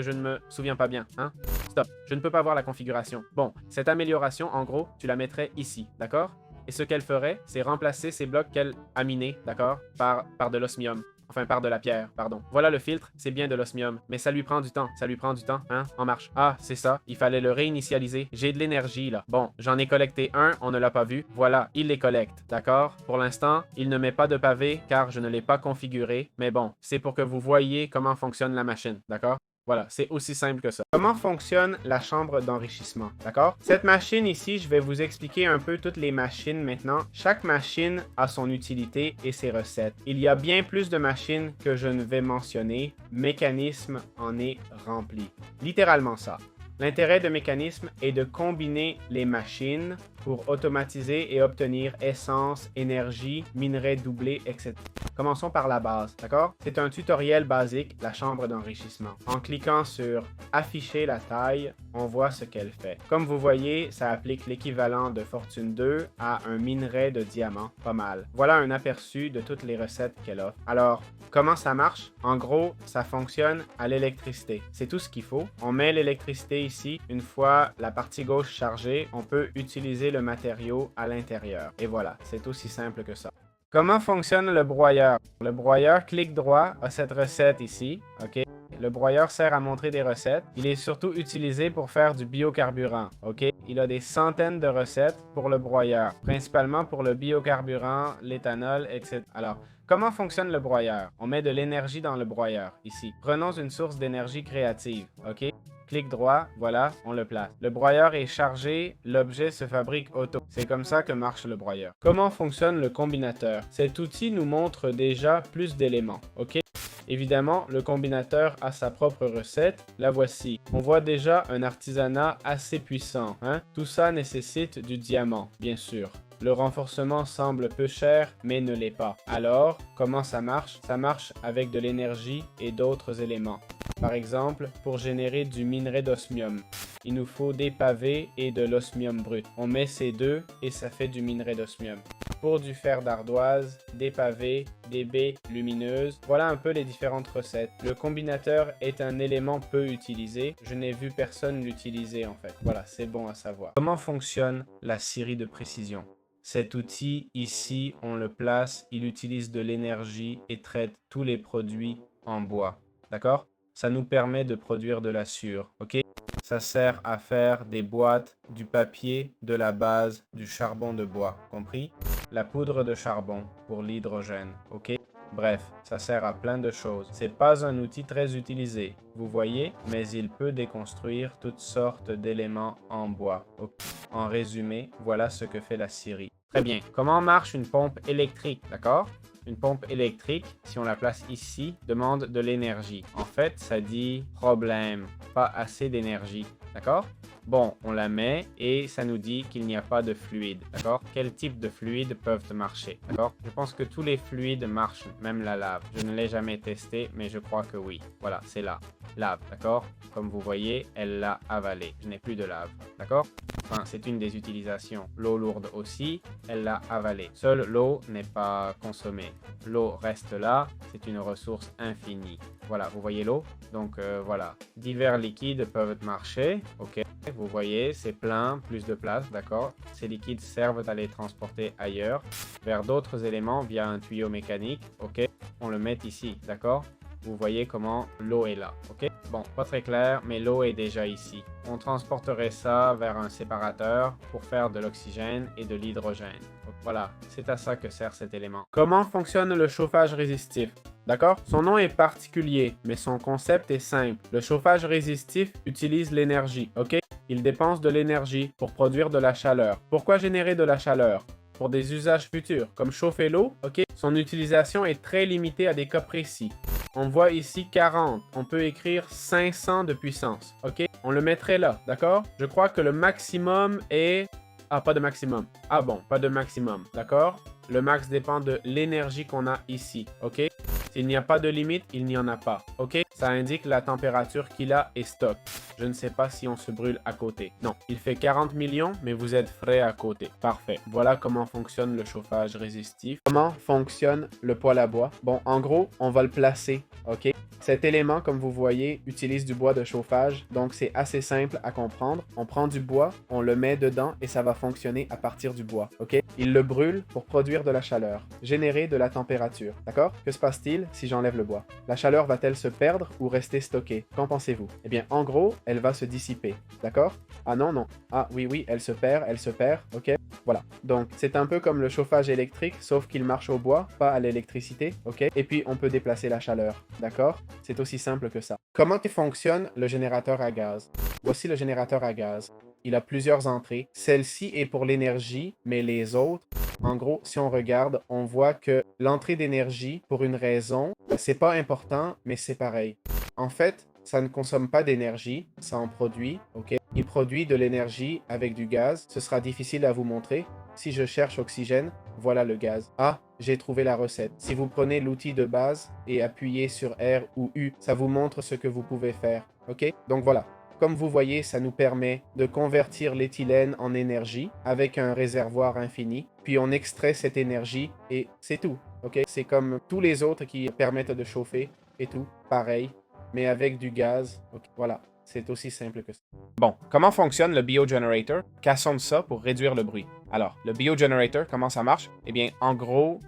je ne me souviens pas bien, hein? Stop. Je ne peux pas voir la configuration. Bon, cette amélioration, en gros, tu la mettrais ici, d'accord? Et ce qu'elle ferait, c'est remplacer ces blocs qu'elle a minés, d'accord, par de l'osmium. Enfin, par de la pierre, pardon. Voilà le filtre, c'est bien de l'osmium, mais ça lui prend du temps. Ça lui prend du temps, hein? En marche. Ah, c'est ça, il fallait le réinitialiser. J'ai de l'énergie, là. Bon, j'en ai collecté un, on ne l'a pas vu. Voilà, il les collecte, d'accord? Pour l'instant, il ne met pas de pavé, car je ne l'ai pas configuré. Mais bon, c'est pour que vous voyez comment fonctionne la machine, d'accord? Voilà, c'est aussi simple que ça. Comment fonctionne la chambre d'enrichissement, d'accord? Cette machine ici, je vais vous expliquer un peu toutes les machines maintenant. Chaque machine a son utilité et ses recettes. Il y a bien plus de machines que je ne vais mentionner. Mécanisme en est rempli. Littéralement ça. L'intérêt de Mécanisme est de combiner les machines pour automatiser et obtenir essence, énergie, minerais doublés, etc. Commençons par la base, d'accord? C'est un tutoriel basique, la chambre d'enrichissement. En cliquant sur Afficher la taille, on voit ce qu'elle fait. Comme vous voyez, ça applique l'équivalent de Fortune 2 à un minerai de diamant, pas mal. Voilà un aperçu de toutes les recettes qu'elle offre. Alors, comment ça marche? En gros, ça fonctionne à l'électricité. C'est tout ce qu'il faut. On met l'électricité ici. Une fois la partie gauche chargée, on peut utiliser le matériau à l'intérieur. Et voilà, c'est aussi simple que ça. Comment fonctionne le broyeur? Le broyeur, clic droit, a cette recette ici, ok? Le broyeur sert à montrer des recettes. Il est surtout utilisé pour faire du biocarburant, ok? Il a des centaines de recettes pour le broyeur, principalement pour le biocarburant, l'éthanol, etc. Alors, comment fonctionne le broyeur? On met de l'énergie dans le broyeur, ici. Prenons une source d'énergie créative, ok? Clic droit, voilà, on le place. Le broyeur est chargé, l'objet se fabrique auto. C'est comme ça que marche le broyeur. Comment fonctionne le combinateur? Cet outil nous montre déjà plus d'éléments, ok? Évidemment, le combinateur a sa propre recette. La voici. On voit déjà un artisanat assez puissant, hein? Tout ça nécessite du diamant, bien sûr. Le renforcement semble peu cher, mais ne l'est pas. Alors, comment ça marche? Ça marche avec de l'énergie et d'autres éléments. Par exemple, pour générer du minerai d'osmium, il nous faut des pavés et de l'osmium brut. On met ces deux et ça fait du minerai d'osmium. Pour du fer d'ardoise, des pavés, des baies lumineuses. Voilà un peu les différentes recettes. Le combinateur est un élément peu utilisé. Je n'ai vu personne l'utiliser en fait. Voilà, c'est bon à savoir. Comment fonctionne la scierie de précision? Cet outil ici, on le place, il utilise de l'énergie et traite tous les produits en bois. D'accord? Ça nous permet de produire de la sciure, ok? Ça sert à faire des boîtes, du papier, de la base, du charbon de bois, compris? La poudre de charbon pour l'hydrogène, ok? Bref, ça sert à plein de choses. C'est pas un outil très utilisé, vous voyez, mais il peut déconstruire toutes sortes d'éléments en bois. Okay. En résumé, voilà ce que fait la scierie. Très bien. Comment marche une pompe électrique, d'accord? Une pompe électrique, si on la place ici, demande de l'énergie. En fait, ça dit problème, pas assez d'énergie, d'accord? Bon, on la met et ça nous dit qu'il n'y a pas de fluide, d'accord? Quel type de fluides peuvent marcher, d'accord? Je pense que tous les fluides marchent, même la lave. Je ne l'ai jamais testé, mais je crois que oui. Voilà, c'est là. Lave, d'accord? Comme vous voyez, elle l'a avalé. Je n'ai plus de lave, d'accord? Enfin, c'est une des utilisations. L'eau lourde aussi, elle l'a avalée. Seule l'eau n'est pas consommée. L'eau reste là, c'est une ressource infinie. Voilà, vous voyez l'eau? Donc voilà, divers liquides peuvent marcher, ok? Vous voyez, c'est plein, plus de place, d'accord? Ces liquides servent à les transporter ailleurs, vers d'autres éléments via un tuyau mécanique, ok? On le met ici, d'accord? Vous voyez comment l'eau est là, ok? Bon, pas très clair, mais l'eau est déjà ici. On transporterait ça vers un séparateur pour faire de l'oxygène et de l'hydrogène. Voilà, c'est à ça que sert cet élément. Comment fonctionne le chauffage résistif? D'accord? Son nom est particulier, mais son concept est simple. Le chauffage résistif utilise l'énergie, ok? Il dépense de l'énergie pour produire de la chaleur. Pourquoi générer de la chaleur? Pour des usages futurs, comme chauffer l'eau, ok? Son utilisation est très limitée à des cas précis. On voit ici 40. On peut écrire 500 de puissance, ok? On le mettrait là, d'accord? Je crois que le maximum est... Ah, pas de maximum. Ah bon, pas de maximum, d'accord? Le max dépend de l'énergie qu'on a ici, ok? S'il n'y a pas de limite, il n'y en a pas, ok? Ça indique la température qu'il a et stock. Je ne sais pas si on se brûle à côté. Non, il fait 40 millions, mais vous êtes frais à côté. Parfait. Voilà comment fonctionne le chauffage résistif. Comment fonctionne le poêle à bois? Bon, en gros, on va le placer, ok? Cet élément, comme vous voyez, utilise du bois de chauffage, donc c'est assez simple à comprendre. On prend du bois, on le met dedans et ça va fonctionner à partir du bois, ok? Il le brûle pour produire de la chaleur, générer de la température, d'accord? Que se passe-t-il si j'enlève le bois? La chaleur va-t-elle se perdre ou rester stockée? Qu'en pensez-vous? Eh bien, en gros, elle va se dissiper, d'accord? Ah non, non. Ah oui, elle se perd, ok? Voilà. Donc, c'est un peu comme le chauffage électrique, sauf qu'il marche au bois, pas à l'électricité, ok? Et puis, on peut déplacer la chaleur, d'accord? C'est aussi simple que ça. Comment fonctionne le générateur à gaz? Voici le générateur à gaz. Il a plusieurs entrées. Celle-ci est pour l'énergie, mais les autres, en gros, si on regarde, on voit que l'entrée d'énergie, pour une raison, c'est pas important, mais c'est pareil. En fait, ça ne consomme pas d'énergie, ça en produit, ok? Il produit de l'énergie avec du gaz. Ce sera difficile à vous montrer. Si je cherche oxygène, voilà le gaz. Ah, j'ai trouvé la recette. Si vous prenez l'outil de base et appuyez sur R ou U, ça vous montre ce que vous pouvez faire, ok? Donc voilà. Comme vous voyez, ça nous permet de convertir l'éthylène en énergie avec un réservoir infini. Puis on extrait cette énergie et c'est tout, ok? C'est comme tous les autres qui permettent de chauffer et tout, pareil, mais avec du gaz. Okay, voilà, c'est aussi simple que ça. Bon, comment fonctionne le biogenerator? Cassons ça pour réduire le bruit. Alors, le biogenerator, comment ça marche? Eh bien, en gros,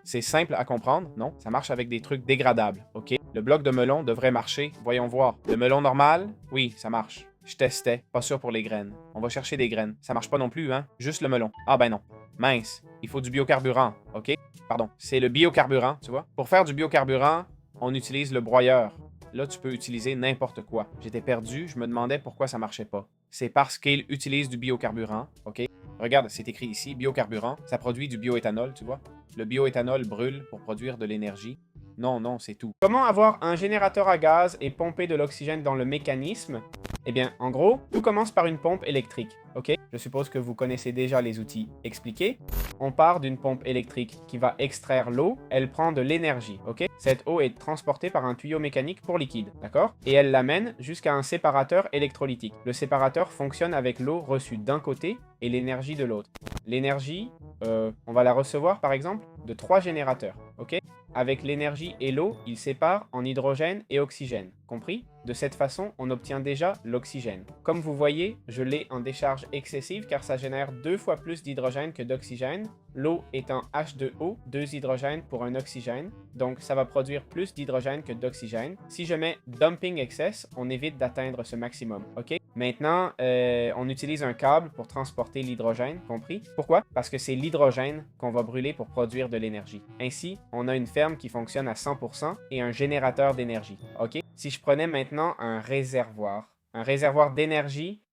c'est simple à comprendre, non? Ça marche avec des trucs dégradables, ok? Le bloc de melon devrait marcher, voyons voir. Le melon normal? Oui, ça marche. Je testais, pas sûr pour les graines. On va chercher des graines. Ça marche pas non plus, hein? Juste le melon. Ah ben non. Mince, il faut du biocarburant, ok? Pardon, c'est le biocarburant, tu vois? Pour faire du biocarburant, on utilise le broyeur. Là, tu peux utiliser n'importe quoi. J'étais perdu, je me demandais pourquoi ça marchait pas. C'est parce qu'il utilise du biocarburant, ok? Regarde, c'est écrit ici, biocarburant, ça produit du bioéthanol, tu vois? Le bioéthanol brûle pour produire de l'énergie. Non, non, c'est tout. Comment avoir un générateur à gaz et pomper de l'oxygène dans le mécanisme? Eh bien, en gros, tout commence par une pompe électrique, ok? Je suppose que vous connaissez déjà les outils expliqués. On part d'une pompe électrique qui va extraire l'eau, elle prend de l'énergie, ok? Cette eau est transportée par un tuyau mécanique pour liquide, d'accord? Et elle l'amène jusqu'à un séparateur électrolytique. Le séparateur fonctionne avec l'eau reçue d'un côté et l'énergie de l'autre. L'énergie, on va la recevoir par exemple de 3 générateurs, ok? Avec l'énergie et l'eau, ils séparent en hydrogène et oxygène, compris? De cette façon, on obtient déjà l'oxygène. Comme vous voyez, je l'ai en décharge excessive car ça génère 2 fois plus d'hydrogène que d'oxygène. L'eau est en H2O, 2 hydrogènes pour un oxygène, donc ça va produire plus d'hydrogène que d'oxygène. Si je mets dumping excess, on évite d'atteindre ce maximum, ok? Maintenant, on utilise un câble pour transporter l'hydrogène, compris? Pourquoi? Parce que c'est l'hydrogène qu'on va brûler pour produire de l'énergie. Ainsi, on a une ferme qui fonctionne à 100% et un générateur d'énergie, ok? Si je prenais maintenant un réservoir d'énergie,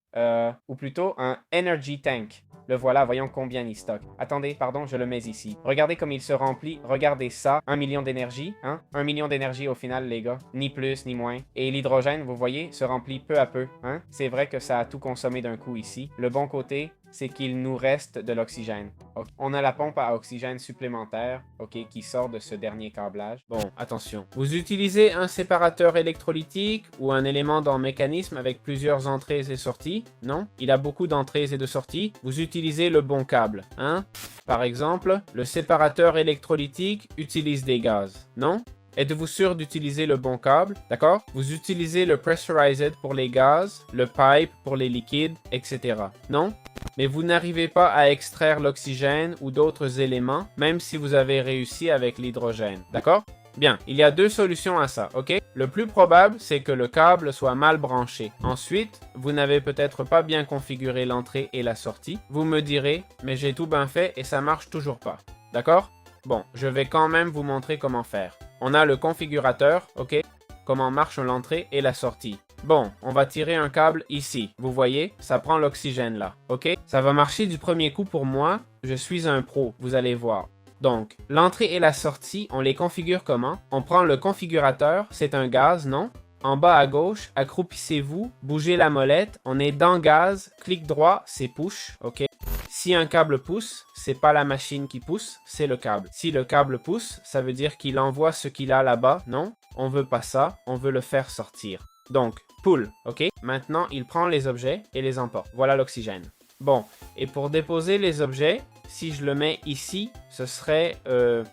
ou plutôt un energy tank. Le voilà, voyons combien il stocke. Attendez, pardon, je le mets ici. Regardez comme il se remplit. Regardez ça, 1 million d'énergie, hein? 1 million d'énergie au final, les gars. Ni plus, ni moins. Et l'hydrogène, vous voyez, se remplit peu à peu, hein? C'est vrai que ça a tout consommé d'un coup ici. Le bon côté, c'est qu'il nous reste de l'oxygène. Okay. On a la pompe à oxygène supplémentaire, ok, qui sort de ce dernier câblage. Bon, attention. Vous utilisez un séparateur électrolytique ou un élément dans le mécanisme avec plusieurs entrées et sorties? Non? Il a beaucoup d'entrées et de sorties. Vous utilisez le bon câble, hein? Par exemple, le séparateur électrolytique utilise des gaz, non? Êtes-vous sûr d'utiliser le bon câble? D'accord? Vous utilisez le pressurized pour les gaz, le pipe pour les liquides, etc. Non? Mais vous n'arrivez pas à extraire l'oxygène ou d'autres éléments, même si vous avez réussi avec l'hydrogène. D'accord? Bien, il y a deux solutions à ça, ok? Le plus probable, c'est que le câble soit mal branché. Ensuite, vous n'avez peut-être pas bien configuré l'entrée et la sortie. Vous me direz, mais j'ai tout bien fait et ça marche toujours pas. D'accord? Bon, je vais quand même vous montrer comment faire. On a le configurateur, ok? Comment marche l'entrée et la sortie. Bon, on va tirer un câble ici. Vous voyez, ça prend l'oxygène là, ok? Ça va marcher du premier coup pour moi. Je suis un pro, vous allez voir. Donc, l'entrée et la sortie, on les configure comment? On prend le configurateur, c'est un gaz, non? En bas à gauche, accroupissez-vous, bougez la molette, on est dans gaz, clic droit, c'est push, ok? Si un câble pousse, c'est pas la machine qui pousse, c'est le câble. Si le câble pousse, ça veut dire qu'il envoie ce qu'il a là-bas, non? On veut pas ça, on veut le faire sortir. Donc, pull, ok? Maintenant, il prend les objets et les emporte. Voilà l'oxygène. Bon, et pour déposer les objets, si je le mets ici, ce serait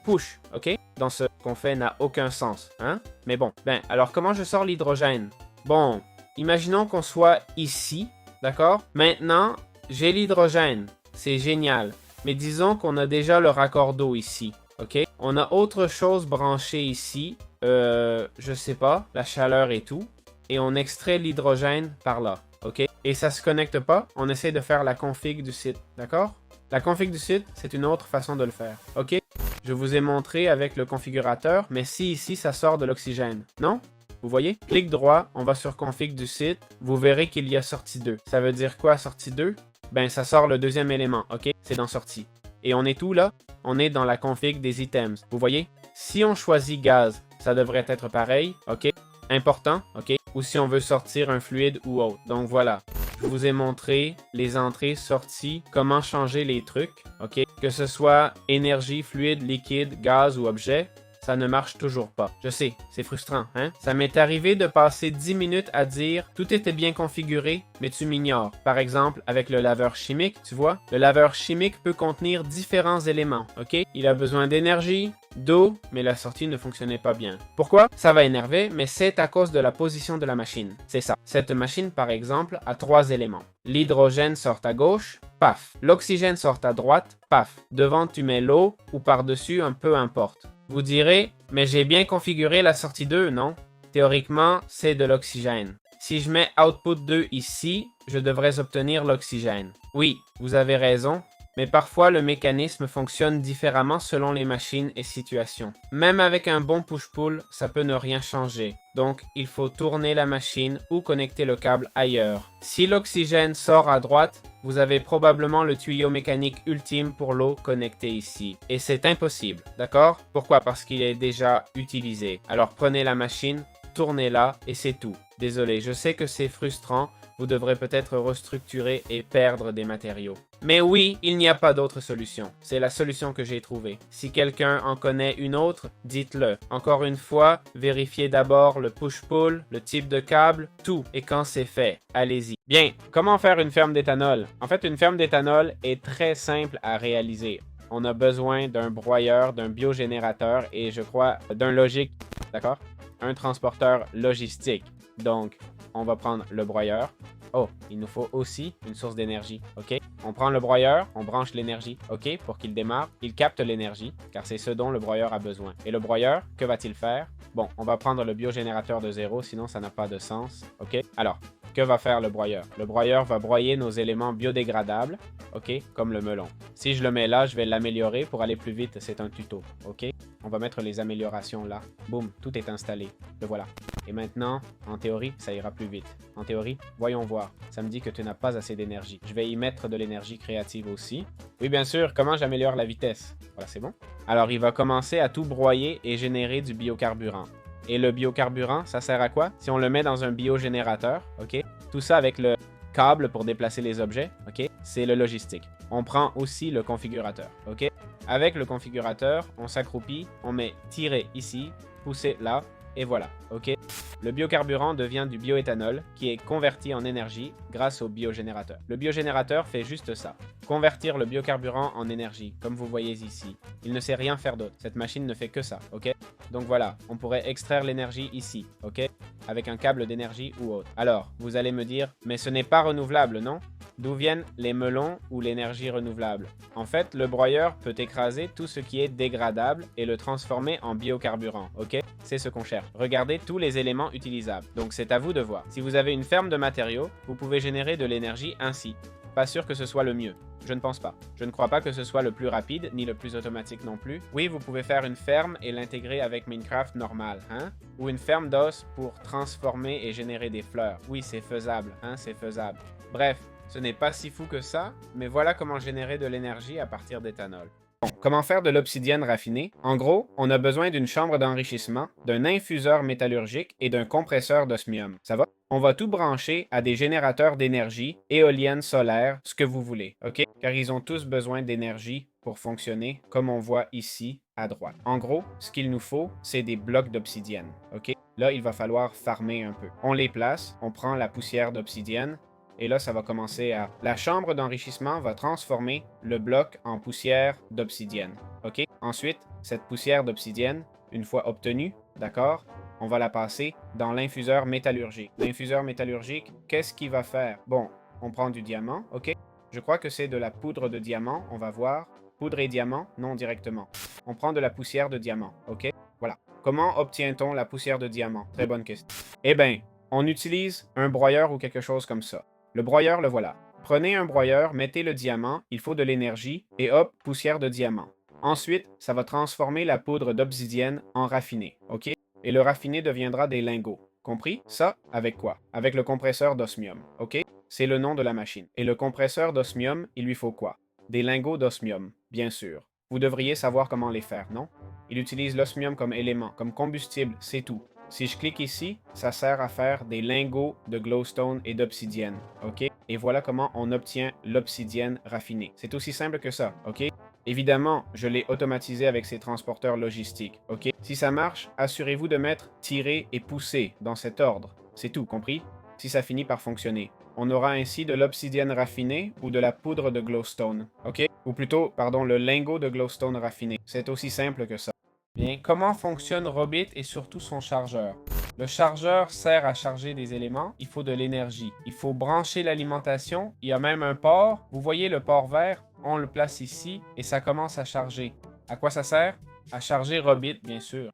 push, ok? Dans ce qu'on fait n'a aucun sens, hein? Mais bon, alors comment je sors l'hydrogène? Bon, imaginons qu'on soit ici, d'accord? Maintenant, j'ai l'hydrogène, c'est génial. Mais disons qu'on a déjà le raccord d'eau ici, ok? On a autre chose branchée ici, je sais pas, la chaleur et tout. Et on extrait l'hydrogène par là, ok? Et ça se connecte pas, on essaie de faire la config du site, d'accord? La config du site, c'est une autre façon de le faire, ok? Je vous ai montré avec le configurateur, mais si ici, ça sort de l'oxygène, non? Vous voyez? Clic droit, on va sur config du site, vous verrez qu'il y a sortie 2. Ça veut dire quoi, sortie 2? Ben, ça sort le deuxième élément, ok? C'est dans sortie. Et on est où là? On est dans la config des items, vous voyez? Si on choisit gaz, ça devrait être pareil, ok? Important, ok? Ou si on veut sortir un fluide ou autre. Donc voilà, je vous ai montré les entrées, sorties, comment changer les trucs, ok? Que ce soit énergie, fluide, liquide, gaz ou objet, ça ne marche toujours pas. Je sais, c'est frustrant, hein? Ça m'est arrivé de passer 10 minutes à dire tout était bien configuré, mais tu m'ignores. Par exemple, avec le laveur chimique, tu vois, le laveur chimique peut contenir différents éléments, ok? Il a besoin d'énergie, d'eau, mais la sortie ne fonctionnait pas bien. Pourquoi? Ça va énerver, mais c'est à cause de la position de la machine. C'est ça. Cette machine, par exemple, a 3 éléments. L'hydrogène sort à gauche, paf. L'oxygène sort à droite, paf. Devant, tu mets l'eau ou par-dessus, peu importe. Vous direz, mais j'ai bien configuré la sortie 2, non? Théoriquement, c'est de l'oxygène. Si je mets output 2 ici, je devrais obtenir l'oxygène. Oui, vous avez raison, mais parfois le mécanisme fonctionne différemment selon les machines et situations. Même avec un bon push-pull, ça peut ne rien changer. Donc, il faut tourner la machine ou connecter le câble ailleurs. Si l'oxygène sort à droite, vous avez probablement le tuyau mécanique ultime pour l'eau connecté ici. Et c'est impossible, d'accord? Pourquoi? Parce qu'il est déjà utilisé. Alors prenez la machine, tournez-la et c'est tout. Désolé, je sais que c'est frustrant. Vous devrez peut-être restructurer et perdre des matériaux. Mais oui, il n'y a pas d'autre solution. C'est la solution que j'ai trouvée. Si quelqu'un en connaît une autre, dites-le. Encore une fois, vérifiez d'abord le push-pull, le type de câble, tout. Et quand c'est fait, allez-y. Bien, comment faire une ferme d'éthanol? En fait, une ferme d'éthanol est très simple à réaliser. On a besoin d'un broyeur, d'un biogénérateur et je crois d'un logique, d'accord? Un transporteur logistique. Donc, on va prendre le broyeur. Oh, il nous faut aussi une source d'énergie, ok? On prend le broyeur, on branche l'énergie, ok? Pour qu'il démarre, il capte l'énergie, car c'est ce dont le broyeur a besoin. Et le broyeur, que va-t-il faire? Bon, on va prendre le biogénérateur de 0, sinon ça n'a pas de sens, ok? Alors, que va faire le broyeur? Le broyeur va broyer nos éléments biodégradables, ok? Comme le melon. Si je le mets là, je vais l'améliorer pour aller plus vite, c'est un tuto, ok? On va mettre les améliorations là. Boum, tout est installé. Le voilà. Et maintenant, en théorie, ça ira plus vite. En théorie, voyons voir. Ça me dit que tu n'as pas assez d'énergie. Je vais y mettre de l'énergie créative aussi. Oui, bien sûr, comment j'améliore la vitesse? Voilà, c'est bon. Alors, il va commencer à tout broyer et générer du biocarburant. Et le biocarburant, ça sert à quoi? Si on le met dans un biogénérateur, ok? Tout ça avec le câble pour déplacer les objets, ok? C'est le logistique. On prend aussi le configurateur, ok? Avec le configurateur, on s'accroupit, on met tirer ici, pousser là, et voilà, ok? Le biocarburant devient du bioéthanol qui est converti en énergie grâce au biogénérateur. Le biogénérateur fait juste ça, convertir le biocarburant en énergie, comme vous voyez ici. Il ne sait rien faire d'autre, cette machine ne fait que ça, ok? Donc voilà, on pourrait extraire l'énergie ici, ok? Avec un câble d'énergie ou autre. Alors, vous allez me dire, mais ce n'est pas renouvelable, non? D'où viennent les melons ou l'énergie renouvelable? En fait, le broyeur peut écraser tout ce qui est dégradable et le transformer en biocarburant, ok? C'est ce qu'on cherche. Regardez tous les éléments utilisables. Donc c'est à vous de voir. Si vous avez une ferme de matériaux, vous pouvez générer de l'énergie ainsi. Pas sûr que ce soit le mieux. Je ne pense pas. Je ne crois pas que ce soit le plus rapide, ni le plus automatique non plus. Oui, vous pouvez faire une ferme et l'intégrer avec Minecraft normal, hein? Ou une ferme d'os pour transformer et générer des fleurs. Oui, c'est faisable, hein? C'est faisable. Bref, ce n'est pas si fou que ça, mais voilà comment générer de l'énergie à partir d'éthanol. Bon, comment faire de l'obsidienne raffinée? En gros, on a besoin d'une chambre d'enrichissement, d'un infuseur métallurgique et d'un compresseur d'osmium. Ça va? On va tout brancher à des générateurs d'énergie, éoliennes, solaires, ce que vous voulez, ok? Car ils ont tous besoin d'énergie pour fonctionner, comme on voit ici à droite. En gros, ce qu'il nous faut, c'est des blocs d'obsidienne, ok? Là, il va falloir farmer un peu. On les place, on prend la poussière d'obsidienne, et là, ça va commencer à... La chambre d'enrichissement va transformer le bloc en poussière d'obsidienne. OK? Ensuite, cette poussière d'obsidienne, une fois obtenue, d'accord, on va la passer dans l'infuseur métallurgique. L'infuseur métallurgique, qu'est-ce qu'il va faire? Bon, on prend du diamant, OK? Je crois que c'est de la poudre de diamant, on va voir. Poudre et diamant? Non, directement. On prend de la poussière de diamant, OK? Voilà. Comment obtient-on la poussière de diamant? Très bonne question. Eh bien, on utilise un broyeur ou quelque chose comme ça. Le broyeur, le voilà. Prenez un broyeur, mettez le diamant, il faut de l'énergie, et hop, poussière de diamant. Ensuite, ça va transformer la poudre d'obsidienne en raffiné, ok? Et le raffiné deviendra des lingots. Compris? Ça, avec quoi? Avec le compresseur d'osmium, ok? C'est le nom de la machine. Et le compresseur d'osmium, il lui faut quoi? Des lingots d'osmium, bien sûr. Vous devriez savoir comment les faire, non? Il utilise l'osmium comme élément, comme combustible, c'est tout. Si je clique ici, ça sert à faire des lingots de glowstone et d'obsidienne, ok? Et voilà comment on obtient l'obsidienne raffinée. C'est aussi simple que ça, ok? Évidemment, je l'ai automatisé avec ces transporteurs logistiques, ok? Si ça marche, assurez-vous de mettre tirer et pousser dans cet ordre. C'est tout, compris? Si ça finit par fonctionner. On aura ainsi de l'obsidienne raffinée ou de la poudre de glowstone, ok? Ou plutôt, pardon, le lingot de glowstone raffiné. C'est aussi simple que ça. Bien, comment fonctionne Robit et surtout son chargeur? Le chargeur sert à charger des éléments, il faut de l'énergie. Il faut brancher l'alimentation, il y a même un port. Vous voyez le port vert? On le place ici et ça commence à charger. À quoi ça sert? À charger Robit, bien sûr.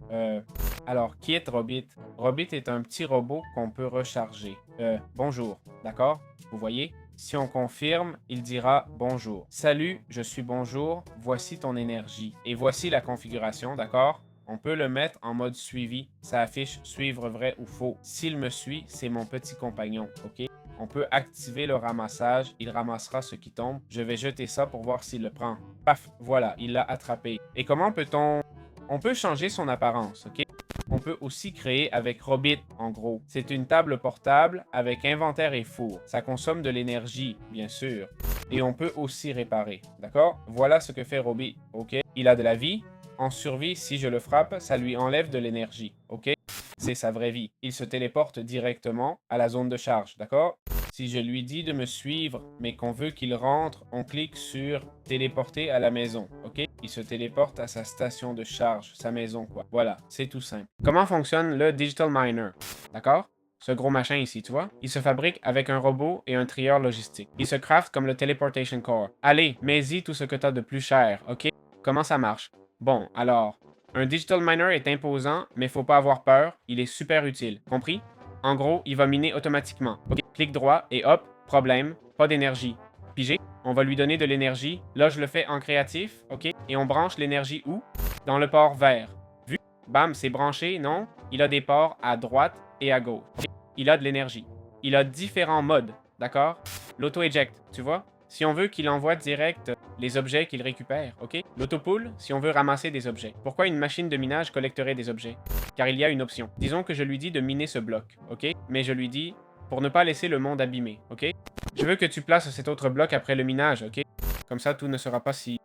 Alors, qui est Robit? Robit est un petit robot qu'on peut recharger. Bonjour, d'accord? Vous voyez? Si on confirme, il dira bonjour. Salut, je suis bonjour, voici ton énergie. Et voici la configuration, d'accord? On peut le mettre en mode suivi. Ça affiche suivre vrai ou faux. S'il me suit, c'est mon petit compagnon, ok? On peut activer le ramassage. Il ramassera ce qui tombe. Je vais jeter ça pour voir s'il le prend. Paf, voilà, il l'a attrapé. Et comment peut-on... On peut changer son apparence, ok? On peut aussi créer avec Robit, en gros. C'est une table portable avec inventaire et four. Ça consomme de l'énergie, bien sûr. Et on peut aussi réparer, d'accord? Voilà ce que fait Robit, ok? Il a de la vie. En survie, si je le frappe, ça lui enlève de l'énergie, ok? C'est sa vraie vie. Il se téléporte directement à la zone de charge, d'accord? Si je lui dis de me suivre, mais qu'on veut qu'il rentre, on clique sur téléporter à la maison, ok? Il se téléporte à sa station de charge, sa maison, quoi. Voilà, c'est tout simple. Comment fonctionne le Digital Miner? D'accord? Ce gros machin ici, tu vois? Il se fabrique avec un robot et un trieur logistique. Il se craft comme le Teleportation Core. Allez, mets-y tout ce que t'as de plus cher, ok? Comment ça marche? Bon, alors, un Digital Miner est imposant, mais faut pas avoir peur, il est super utile, compris? En gros, il va miner automatiquement. Ok, clic droit et hop, problème, pas d'énergie. Pigé, on va lui donner de l'énergie. Là, je le fais en créatif, ok? Et on branche l'énergie où? Dans le port vert. Vu? Bam, c'est branché, non? Il a des ports à droite et à gauche. Okay? Il a de l'énergie. Il a différents modes, d'accord? L'auto-eject, tu vois? Si on veut qu'il envoie direct les objets qu'il récupère, ok? L'autopool, si on veut ramasser des objets. Pourquoi une machine de minage collecterait des objets? Car il y a une option. Disons que je lui dis de miner ce bloc, ok? Mais je lui dis, pour ne pas laisser le monde abîmé, ok? Je veux que tu places cet autre bloc après le minage, ok? Comme ça, tout ne sera pas si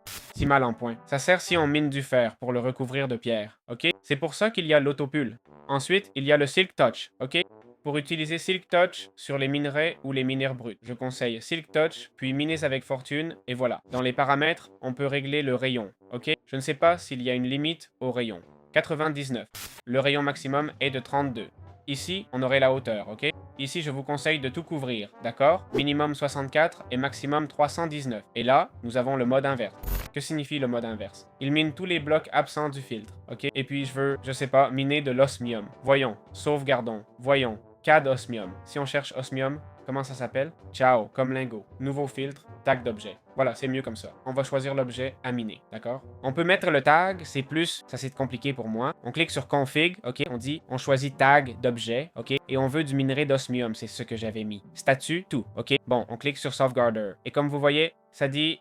mal en point. Ça sert si on mine du fer pour le recouvrir de pierre, ok? C'est pour ça qu'il y a l'autopool. Ensuite, il y a le Silk Touch, ok? Pour utiliser Silk Touch sur les minerais ou les minères bruts, je conseille Silk Touch, puis miner avec fortune, et voilà. Dans les paramètres, on peut régler le rayon, ok? Je ne sais pas s'il y a une limite au rayon. 99. Le rayon maximum est de 32. ici, on aurait la hauteur, ok? Ici, je vous conseille de tout couvrir, d'accord? Minimum 64 et maximum 319. Et là, nous avons le mode inverse. Que signifie le mode inverse? Il mine tous les blocs absents du filtre, ok? Et puis, je veux, je sais pas, miner de l'osmium. Voyons, sauvegardons, voyons, CAD osmium. Si on cherche osmium, comment ça s'appelle? Ciao, comme lingot. Nouveau filtre, tag d'objet. Voilà, c'est mieux comme ça. On va choisir l'objet à miner, d'accord? On peut mettre le tag, c'est plus, ça c'est compliqué pour moi. On clique sur config, ok? On dit, on choisit tag d'objet, ok? Et on veut du minerai d'osmium, c'est ce que j'avais mis. Statut, tout, ok? Bon, on clique sur sauvegarder. Et comme vous voyez, ça dit,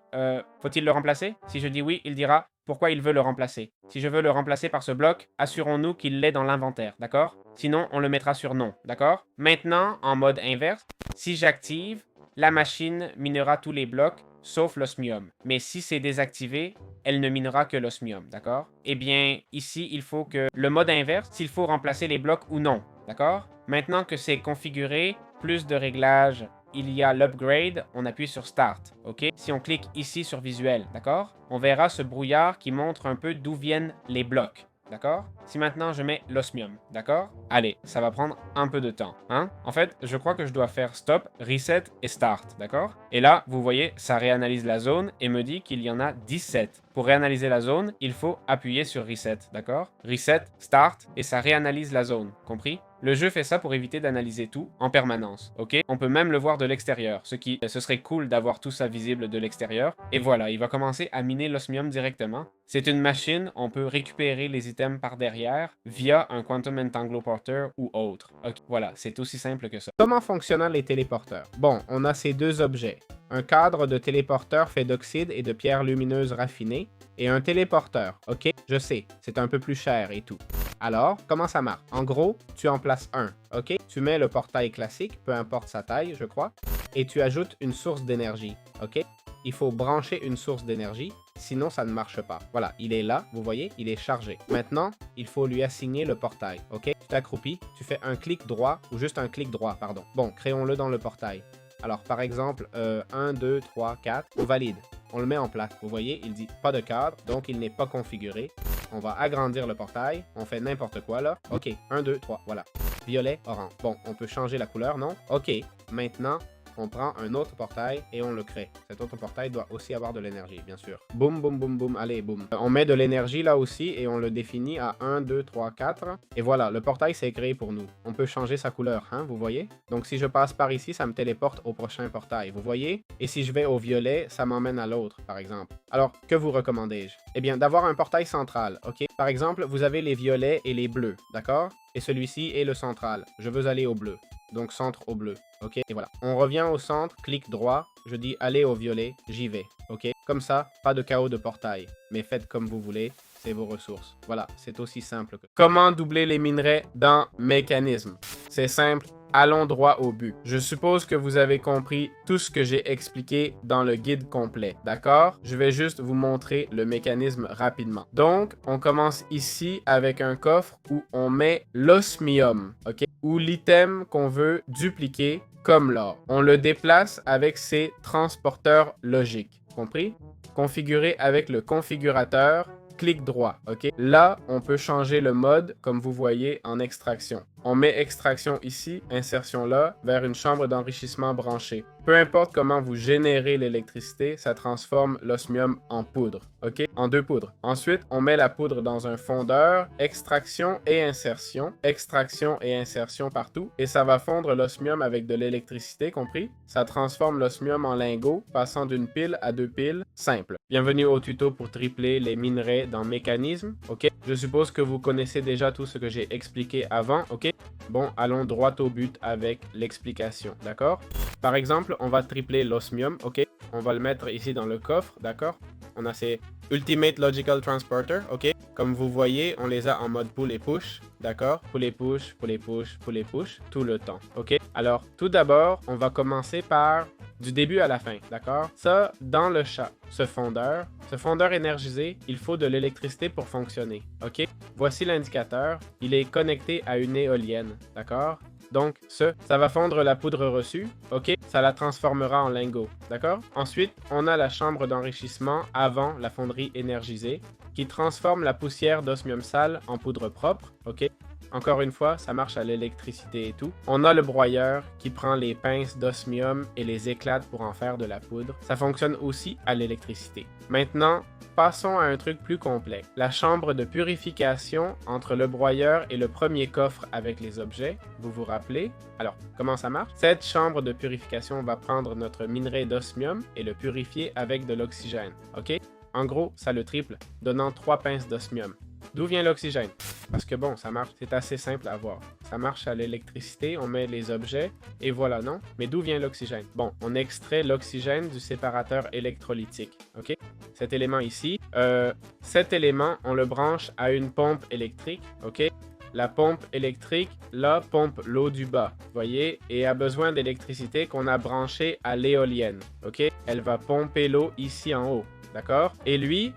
faut-il le remplacer? Si je dis oui, il dira, pourquoi il veut le remplacer. Si je veux le remplacer par ce bloc, assurons-nous qu'il l'est dans l'inventaire, d'accord? Sinon, on le mettra sur non, d'accord? Maintenant, en mode inverse, si j'active, la machine minera tous les blocs, sauf l'osmium. Mais si c'est désactivé, elle ne minera que l'osmium, d'accord? Eh bien, ici, il faut que le mode inverse, s'il faut remplacer les blocs ou non, d'accord? Maintenant que c'est configuré, plus de réglages, il y a l'upgrade, on appuie sur Start, ok? Si on clique ici sur Visuel, d'accord? On verra ce brouillard qui montre un peu d'où viennent les blocs. D'accord? Si maintenant je mets l'osmium, d'accord? Allez, ça va prendre un peu de temps, hein? En fait, je crois que je dois faire stop, reset et start, d'accord? Et là, vous voyez, ça réanalyse la zone et me dit qu'il y en a 17. Pour réanalyser la zone, il faut appuyer sur reset, d'accord? Reset, start et ça réanalyse la zone, compris? Le jeu fait ça pour éviter d'analyser tout en permanence, ok? On peut même le voir de l'extérieur, ce serait cool d'avoir tout ça visible de l'extérieur. Et voilà, il va commencer à miner l'osmium directement. C'est une machine, on peut récupérer les items par derrière via un Quantum Entangloporter ou autre. Ok, voilà, c'est aussi simple que ça. Comment fonctionnent les téléporteurs? Bon, on a ces deux objets. Un cadre de téléporteur fait d'oxyde et de pierres lumineuses raffinées, et un téléporteur, ok? Je sais, c'est un peu plus cher et tout. Alors, comment ça marche? En gros, tu en places un, ok? Tu mets le portail classique, peu importe sa taille, je crois, et tu ajoutes une source d'énergie, ok? Il faut brancher une source d'énergie, sinon ça ne marche pas. Voilà, il est là, vous voyez, il est chargé. Maintenant, il faut lui assigner le portail, ok? Tu t'accroupis, tu fais un clic droit, ou juste un clic droit, pardon. Bon, créons-le dans le portail. Alors, par exemple, 1, 2, 3, 4, on valide. On le met en place. Vous voyez, il dit pas de cadre, donc il n'est pas configuré. On va agrandir le portail. On fait n'importe quoi là. OK, 1, 2, 3, voilà. Violet, orange. Bon, on peut changer la couleur, non? OK, maintenant, on prend un autre portail et on le crée. Cet autre portail doit aussi avoir de l'énergie, bien sûr. Boum, boum, boum, boum, allez, boum. On met de l'énergie là aussi et on le définit à 1, 2, 3, 4. Et voilà, le portail s'est créé pour nous. On peut changer sa couleur, hein, vous voyez? Donc si je passe par ici, ça me téléporte au prochain portail, vous voyez? Et si je vais au violet, ça m'emmène à l'autre, par exemple. Alors, que vous recommandez-je? Eh bien, d'avoir un portail central, ok? Par exemple, vous avez les violets et les bleus, d'accord? Et celui-ci est le central. Je veux aller au bleu. Donc centre au bleu, ok? Et voilà. On revient au centre, clic droit, je dis aller au violet, j'y vais, ok? Comme ça, pas de chaos de portail, mais faites comme vous voulez, c'est vos ressources. Voilà, c'est aussi simple que... Comment doubler les minerais dans Mécanisme? C'est simple. Allons droit au but. Je suppose que vous avez compris tout ce que j'ai expliqué dans le guide complet, d'accord? Je vais juste vous montrer le mécanisme rapidement. Donc, on commence ici avec un coffre où on met l'osmium, ok? Ou l'item qu'on veut dupliquer comme l'or. On le déplace avec ses transporteurs logiques, compris? Configuré avec le configurateur, clic droit, ok? Là, on peut changer le mode, comme vous voyez, en extraction. On met extraction ici, insertion là, vers une chambre d'enrichissement branchée. Peu importe comment vous générez l'électricité, ça transforme l'osmium en poudre, ok? En deux poudres. Ensuite, on met la poudre dans un fondeur, extraction et insertion partout, et ça va fondre l'osmium avec de l'électricité, compris? Ça transforme l'osmium en lingot, passant d'une pile à deux piles, simple. Bienvenue au tuto pour tripler les minerais dans Mécanisme, ok? Je suppose que vous connaissez déjà tout ce que j'ai expliqué avant, ok? Bon, allons droit au but avec l'explication, d'accord? Par exemple, on va tripler l'osmium, ok? On va le mettre ici dans le coffre, d'accord? On a ces Ultimate Logical Transporter, ok? Comme vous voyez, on les a en mode pull et push, d'accord? Pull et push, pull et push, pull et push, tout le temps, ok? Alors, tout d'abord, on va commencer par du début à la fin, d'accord? Ça, dans le chat, ce fondeur énergisé, il faut de l'électricité pour fonctionner, ok? Voici l'indicateur, il est connecté à une éolienne, d'accord? Donc, ça va fondre la poudre reçue, ok? Ça la transformera en lingot, d'accord? Ensuite, on a la chambre d'enrichissement avant la fonderie énergisée qui transforme la poussière d'osmium sale en poudre propre, ok? Encore une fois, ça marche à l'électricité et tout. On a le broyeur qui prend les pinces d'osmium et les éclate pour en faire de la poudre. Ça fonctionne aussi à l'électricité. Maintenant, passons à un truc plus complexe. La chambre de purification entre le broyeur et le premier coffre avec les objets. Vous vous rappelez? Alors, comment ça marche? Cette chambre de purification va prendre notre minerai d'osmium et le purifier avec de l'oxygène. OK? En gros, ça le triple, donnant 3 pinces d'osmium. D'où vient l'oxygène? Parce que bon, ça marche, c'est assez simple à voir. Ça marche à l'électricité, on met les objets, et voilà, non? Mais d'où vient l'oxygène? Bon, on extrait l'oxygène du séparateur électrolytique, ok? Cet élément ici, cet élément, on le branche à une pompe électrique, ok? La pompe électrique, là, pompe l'eau du bas, voyez? Et a besoin d'électricité qu'on a branchée à l'éolienne, ok? Elle va pomper l'eau ici en haut. D'accord? Et lui,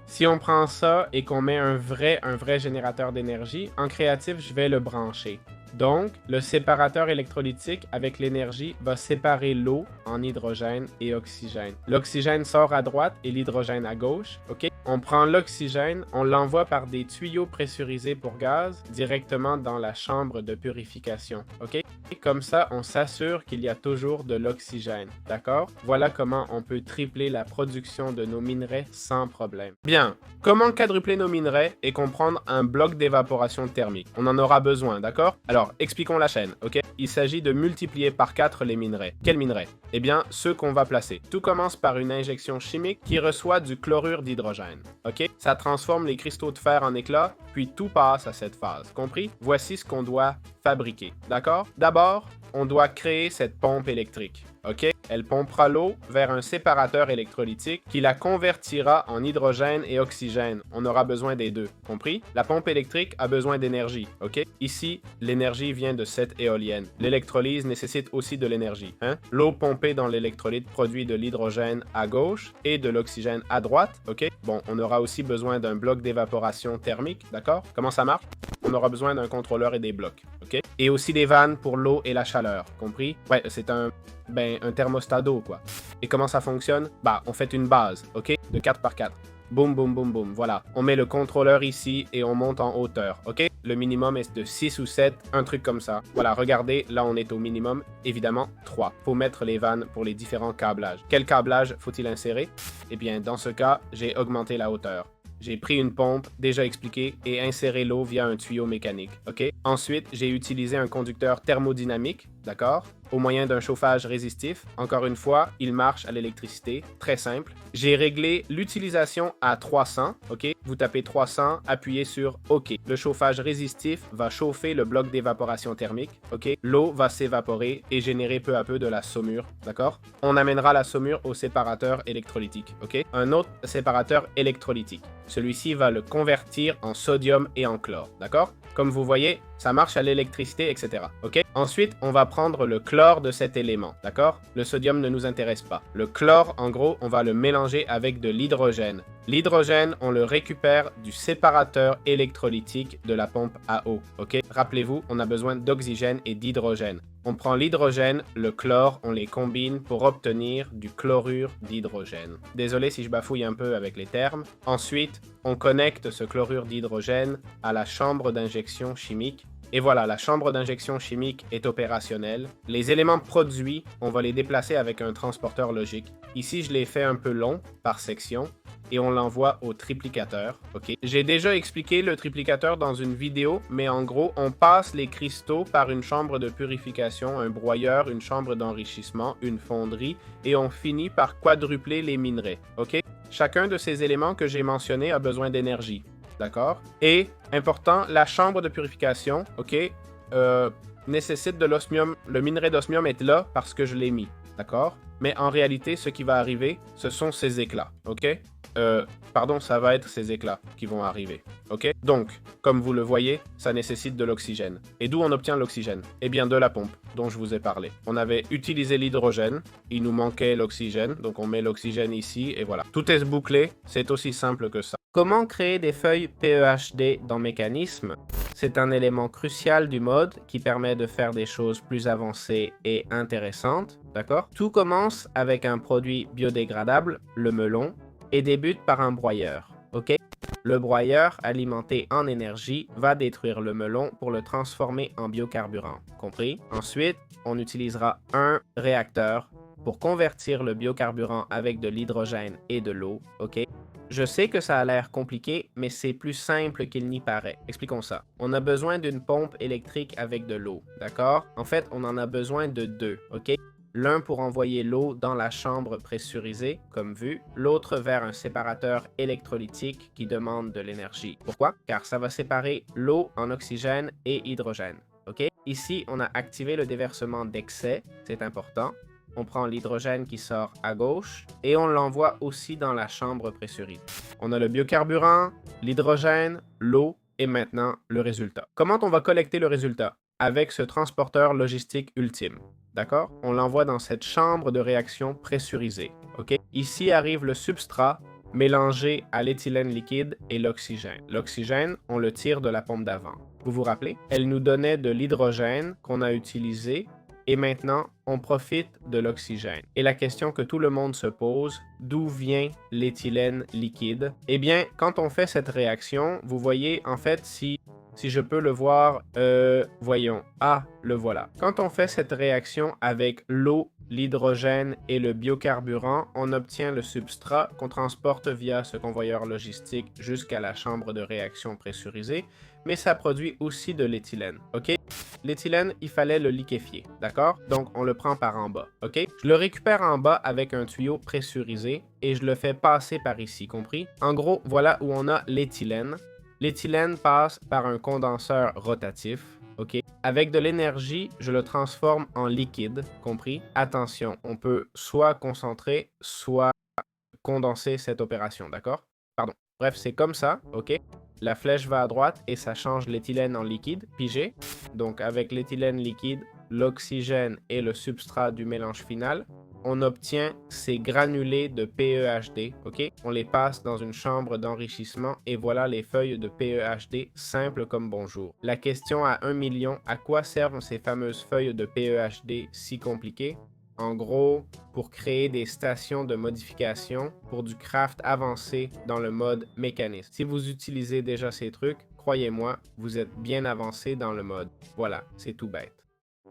si on prend ça et qu'on met un vrai générateur d'énergie, en créatif, je vais le brancher. Donc, le séparateur électrolytique avec l'énergie va séparer l'eau en hydrogène et oxygène. L'oxygène sort à droite et l'hydrogène à gauche. OK? On prend l'oxygène, on l'envoie par des tuyaux pressurisés pour gaz directement dans la chambre de purification. OK? Et comme ça, on s'assure qu'il y a toujours de l'oxygène. D'accord? Voilà comment on peut tripler la production de nos minerais sans problème. Bien. Comment quadrupler nos minerais et comprendre un bloc d'évaporation thermique? On en aura besoin, d'accord? Alors, expliquons la chaîne, ok? Il s'agit de multiplier par 4 les minerais. Quels minerais? Eh bien, ceux qu'on va placer. Tout commence par une injection chimique qui reçoit du chlorure d'hydrogène, ok? Ça transforme les cristaux de fer en éclats, puis tout passe à cette phase, compris? Voici ce qu'on doit fabriquer, d'accord? D'abord, on doit créer cette pompe électrique. OK? Elle pompera l'eau vers un séparateur électrolytique qui la convertira en hydrogène et oxygène. On aura besoin des deux. Compris? La pompe électrique a besoin d'énergie. OK? Ici, l'énergie vient de cette éolienne. L'électrolyse nécessite aussi de l'énergie. Hein? L'eau pompée dans l'électrolyte produit de l'hydrogène à gauche et de l'oxygène à droite. OK? Bon, on aura aussi besoin d'un bloc d'évaporation thermique. D'accord? Comment ça marche? On aura besoin d'un contrôleur et des blocs. OK? Et aussi des vannes pour l'eau et la chaleur. Compris? Ouais, c'est un thermostat d'eau, quoi. Et comment ça fonctionne? Bah, on fait une base, ok? De 4 par 4. Boum, boum, boum, boum, voilà. On met le contrôleur ici et on monte en hauteur, ok? Le minimum est de 6 ou 7, un truc comme ça. Voilà, regardez, là on est au minimum, évidemment 3. Faut mettre les vannes pour les différents câblages. Quel câblage faut-il insérer? Eh bien, dans ce cas, j'ai augmenté la hauteur. J'ai pris une pompe, déjà expliqué, et inséré l'eau via un tuyau mécanique, ok? Ensuite, j'ai utilisé un conducteur thermodynamique, d'accord? Au moyen d'un chauffage résistif. Encore une fois, il marche à l'électricité, très simple. J'ai réglé l'utilisation à 300, ok? Vous tapez 300, appuyez sur OK. Le chauffage résistif va chauffer le bloc d'évaporation thermique, ok? L'eau va s'évaporer et générer peu à peu de la saumure, d'accord? On amènera la saumure au séparateur électrolytique, ok? Un autre séparateur électrolytique. Celui-ci va le convertir en sodium et en chlore, d'accord? Comme vous voyez, ça marche à l'électricité, etc. Ok? Ensuite, on va prendre le chlore de cet élément, d'accord? Le sodium ne nous intéresse pas. Le chlore, en gros, on va le mélanger avec de l'hydrogène. L'hydrogène, on le récupère du séparateur électrolytique de la pompe à eau, ok? Rappelez-vous, on a besoin d'oxygène et d'hydrogène. On prend l'hydrogène, le chlore, on les combine pour obtenir du chlorure d'hydrogène. Désolé si je bafouille un peu avec les termes. Ensuite, on connecte ce chlorure d'hydrogène à la chambre d'injection chimique. Et voilà, la chambre d'injection chimique est opérationnelle. Les éléments produits, on va les déplacer avec un transporteur logique. Ici, je l'ai fait un peu long, par section, et on l'envoie au triplicateur. Okay? J'ai déjà expliqué le triplicateur dans une vidéo, mais en gros, on passe les cristaux par une chambre de purification, un broyeur, une chambre d'enrichissement, une fonderie, et on finit par quadrupler les minerais. Okay? Chacun de ces éléments que j'ai mentionnés a besoin d'énergie. D'accord? Et, important, la chambre de purification, ok, nécessite de l'osmium. Le minerai d'osmium est là parce que je l'ai mis. D'accord? Mais en réalité, ce qui va arriver, ce sont ces éclats. Ok? Pardon, ça va être ces éclats qui vont arriver. Ok? Donc, comme vous le voyez, ça nécessite de l'oxygène. Et d'où on obtient l'oxygène? Eh bien, de la pompe dont je vous ai parlé. On avait utilisé l'hydrogène, il nous manquait l'oxygène, donc on met l'oxygène ici et voilà. Tout est bouclé, c'est aussi simple que ça. Comment créer des feuilles PEHD dans Mécanisme? C'est un élément crucial du mode qui permet de faire des choses plus avancées et intéressantes, d'accord? Tout commence avec un produit biodégradable, le melon, et débute par un broyeur, ok? Le broyeur, alimenté en énergie, va détruire le melon pour le transformer en biocarburant. Compris? Ensuite, on utilisera un réacteur pour convertir le biocarburant avec de l'hydrogène et de l'eau, ok? Je sais que ça a l'air compliqué, mais c'est plus simple qu'il n'y paraît. Expliquons ça. On a besoin d'une pompe électrique avec de l'eau, d'accord? En fait, on en a besoin de deux, ok? L'un pour envoyer l'eau dans la chambre pressurisée, comme vu, l'autre vers un séparateur électrolytique qui demande de l'énergie. Pourquoi? Car ça va séparer l'eau en oxygène et hydrogène, ok? Ici, on a activé le déversement d'excès, c'est important. On prend l'hydrogène qui sort à gauche et on l'envoie aussi dans la chambre pressurisée. On a le biocarburant, l'hydrogène, l'eau et maintenant le résultat. Comment on va collecter le résultat? Avec ce transporteur logistique ultime. D'accord? On l'envoie dans cette chambre de réaction pressurisée. OK? Ici arrive le substrat mélangé à l'éthylène liquide et l'oxygène. L'oxygène, on le tire de la pompe d'avant. Vous vous rappelez? Elle nous donnait de l'hydrogène qu'on a utilisé et maintenant, on profite de l'oxygène. Et la question que tout le monde se pose, d'où vient l'éthylène liquide? Eh bien, quand on fait cette réaction, vous voyez, en fait, si je peux le voir, voyons. Ah, le voilà. Quand on fait cette réaction avec l'eau, l'hydrogène et le biocarburant, on obtient le substrat qu'on transporte via ce convoyeur logistique jusqu'à la chambre de réaction pressurisée, mais ça produit aussi de l'éthylène, ok? L'éthylène, il fallait le liquéfier, d'accord? Donc, on le prend par en bas, ok? Je le récupère en bas avec un tuyau pressurisé et je le fais passer par ici, compris? En gros, voilà où on a l'éthylène. L'éthylène passe par un condenseur rotatif, ok? Avec de l'énergie, je le transforme en liquide, compris? Attention, on peut soit concentrer, soit condenser cette opération, d'accord? Pardon. Bref, c'est comme ça, ok? La flèche va à droite et ça change l'éthylène en liquide, pigé. Donc avec l'éthylène liquide, l'oxygène et le substrat du mélange final, on obtient ces granulés de PEHD, ok? On les passe dans une chambre d'enrichissement et voilà les feuilles de PEHD simples comme bonjour. La question à 1 million, à quoi servent ces fameuses feuilles de PEHD si compliquées? En gros, pour créer des stations de modification pour du craft avancé dans le mode mécanisme. Si vous utilisez déjà ces trucs, croyez-moi, vous êtes bien avancé dans le mode. Voilà, c'est tout bête.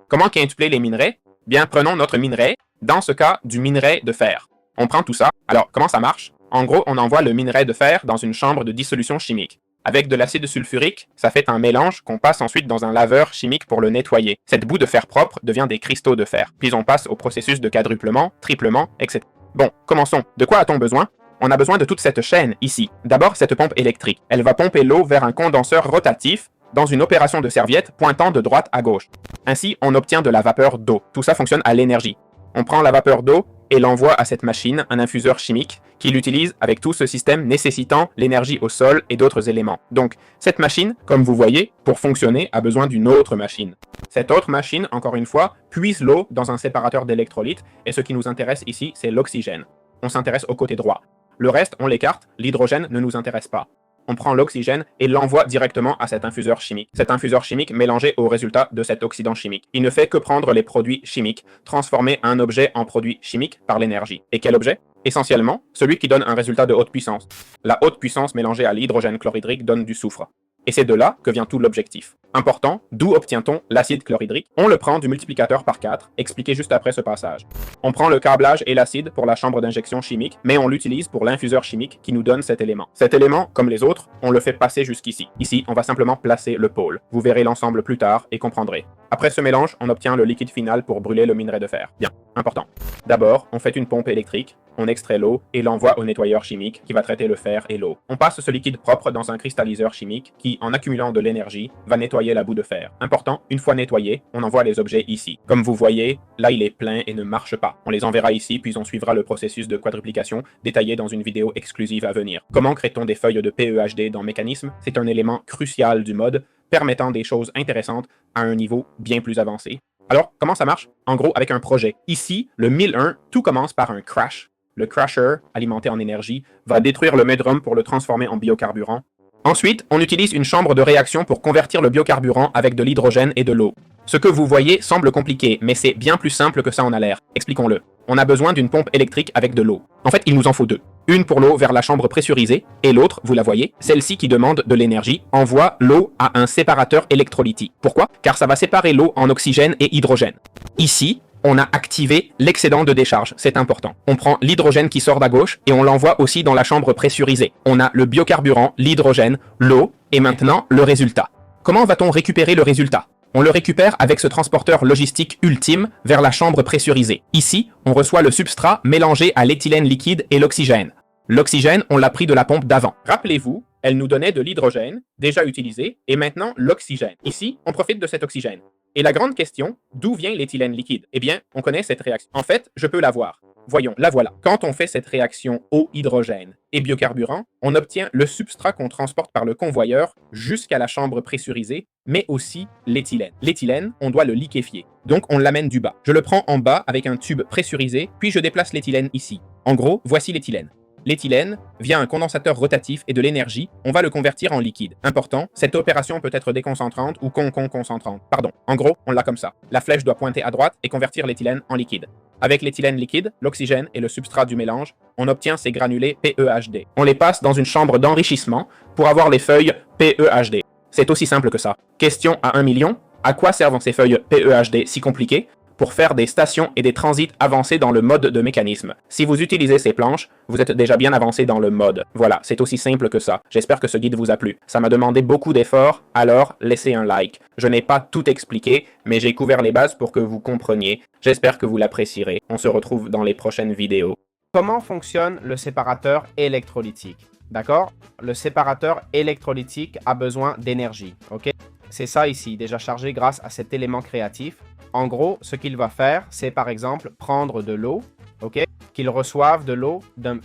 Comment quintupler les minerais? Bien, prenons notre minerai, dans ce cas, du minerai de fer. On prend tout ça. Alors, comment ça marche? En gros, on envoie le minerai de fer dans une chambre de dissolution chimique. Avec de l'acide sulfurique, ça fait un mélange qu'on passe ensuite dans un laveur chimique pour le nettoyer. Cette boue de fer propre devient des cristaux de fer. Puis on passe au processus de quadruplement, triplement, etc. Bon, commençons. De quoi a-t-on besoin? On a besoin de toute cette chaîne ici. D'abord, cette pompe électrique. Elle va pomper l'eau vers un condenseur rotatif dans une opération de serviette pointant de droite à gauche. Ainsi, on obtient de la vapeur d'eau. Tout ça fonctionne à l'énergie. On prend la vapeur d'eau et l'envoie à cette machine, un infuseur chimique, qui l'utilise avec tout ce système nécessitant l'énergie au sol et d'autres éléments. Donc, cette machine, comme vous voyez, pour fonctionner, a besoin d'une autre machine. Cette autre machine, encore une fois, puise l'eau dans un séparateur d'électrolytes, et ce qui nous intéresse ici, c'est l'oxygène. On s'intéresse au côté droit. Le reste, on l'écarte, l'hydrogène ne nous intéresse pas. On prend l'oxygène et l'envoie directement à cet infuseur chimique. Cet infuseur chimique mélangé au résultat de cet oxydant chimique. Il ne fait que prendre les produits chimiques, transformer un objet en produit chimique par l'énergie. Et quel objet? Essentiellement, celui qui donne un résultat de haute puissance. La haute puissance mélangée à l'hydrogène chlorhydrique donne du soufre. Et c'est de là que vient tout l'objectif. Important, d'où obtient-on l'acide chlorhydrique? On le prend du multiplicateur par 4, expliqué juste après ce passage. On prend le câblage et l'acide pour la chambre d'injection chimique, mais on l'utilise pour l'infuseur chimique qui nous donne cet élément. Cet élément, comme les autres, on le fait passer jusqu'ici. Ici, on va simplement placer le pôle. Vous verrez l'ensemble plus tard et comprendrez. Après ce mélange, on obtient le liquide final pour brûler le minerai de fer. Bien, important. D'abord, on fait une pompe électrique, on extrait l'eau et l'envoie au nettoyeur chimique qui va traiter le fer et l'eau. On passe ce liquide propre dans un cristalliseur chimique qui, en accumulant de l'énergie, va nettoyer la boue de fer. Important, une fois nettoyé, on envoie les objets ici. Comme vous voyez, là il est plein et ne marche pas. On les enverra ici, puis on suivra le processus de quadruplication détaillé dans une vidéo exclusive à venir. Comment crée-t-on des feuilles de PEHD dans Mécanisme? C'est un élément crucial du mode, permettant des choses intéressantes à un niveau bien plus avancé. Alors, comment ça marche? En gros, avec un projet. Ici, le 1001, tout commence par un crash. Le crasher, alimenté en énergie, va détruire le médrum pour le transformer en biocarburant. Ensuite, on utilise une chambre de réaction pour convertir le biocarburant avec de l'hydrogène et de l'eau. Ce que vous voyez semble compliqué, mais c'est bien plus simple que ça en a l'air. Expliquons-le. On a besoin d'une pompe électrique avec de l'eau. En fait, il nous en faut deux. Une pour l'eau vers la chambre pressurisée, et l'autre, vous la voyez, celle-ci qui demande de l'énergie, envoie l'eau à un séparateur électrolytique. Pourquoi? Car ça va séparer l'eau en oxygène et hydrogène. Ici, on a activé l'excédent de décharge, c'est important. On prend l'hydrogène qui sort d'à gauche et on l'envoie aussi dans la chambre pressurisée. On a le biocarburant, l'hydrogène, l'eau et maintenant le résultat. Comment va-t-on récupérer le résultat? On le récupère avec ce transporteur logistique ultime vers la chambre pressurisée. Ici, on reçoit le substrat mélangé à l'éthylène liquide et l'oxygène. L'oxygène, on l'a pris de la pompe d'avant. Rappelez-vous, elle nous donnait de l'hydrogène, déjà utilisé, et maintenant l'oxygène. Ici, on profite de cet oxygène. Et la grande question, d'où vient l'éthylène liquide? Eh bien, on connaît cette réaction. En fait, je peux la voir. Voyons, la voilà. Quand on fait cette réaction eau-hydrogène et biocarburant, on obtient le substrat qu'on transporte par le convoyeur jusqu'à la chambre pressurisée, mais aussi l'éthylène. L'éthylène, on doit le liquéfier. Donc, on l'amène du bas. Je le prends en bas avec un tube pressurisé, puis je déplace l'éthylène ici. En gros, voici l'éthylène. L'éthylène, via un condensateur rotatif et de l'énergie, on va le convertir en liquide. Important, cette opération peut être déconcentrante ou concentrante. Pardon, en gros, on l'a comme ça. La flèche doit pointer à droite et convertir l'éthylène en liquide. Avec l'éthylène liquide, l'oxygène et le substrat du mélange, on obtient ces granulés PEHD. On les passe dans une chambre d'enrichissement pour avoir les feuilles PEHD. C'est aussi simple que ça. Question à 1 million, à quoi servent ces feuilles PEHD si compliquées? Pour faire des stations et des transits avancés dans le mode de mécanisme. Si vous utilisez ces planches, vous êtes déjà bien avancé dans le mode. Voilà, c'est aussi simple que ça. J'espère que ce guide vous a plu. Ça m'a demandé beaucoup d'efforts, alors laissez un like. Je n'ai pas tout expliqué, mais j'ai couvert les bases pour que vous compreniez. J'espère que vous l'apprécierez. On se retrouve dans les prochaines vidéos. Comment fonctionne le séparateur électrolytique? D'accord? Le séparateur électrolytique a besoin d'énergie, ok? C'est ça ici, déjà chargé grâce à cet élément créatif. En gros, ce qu'il va faire, c'est par exemple prendre de l'eau, ok, qu'il reçoive de l'eau d'un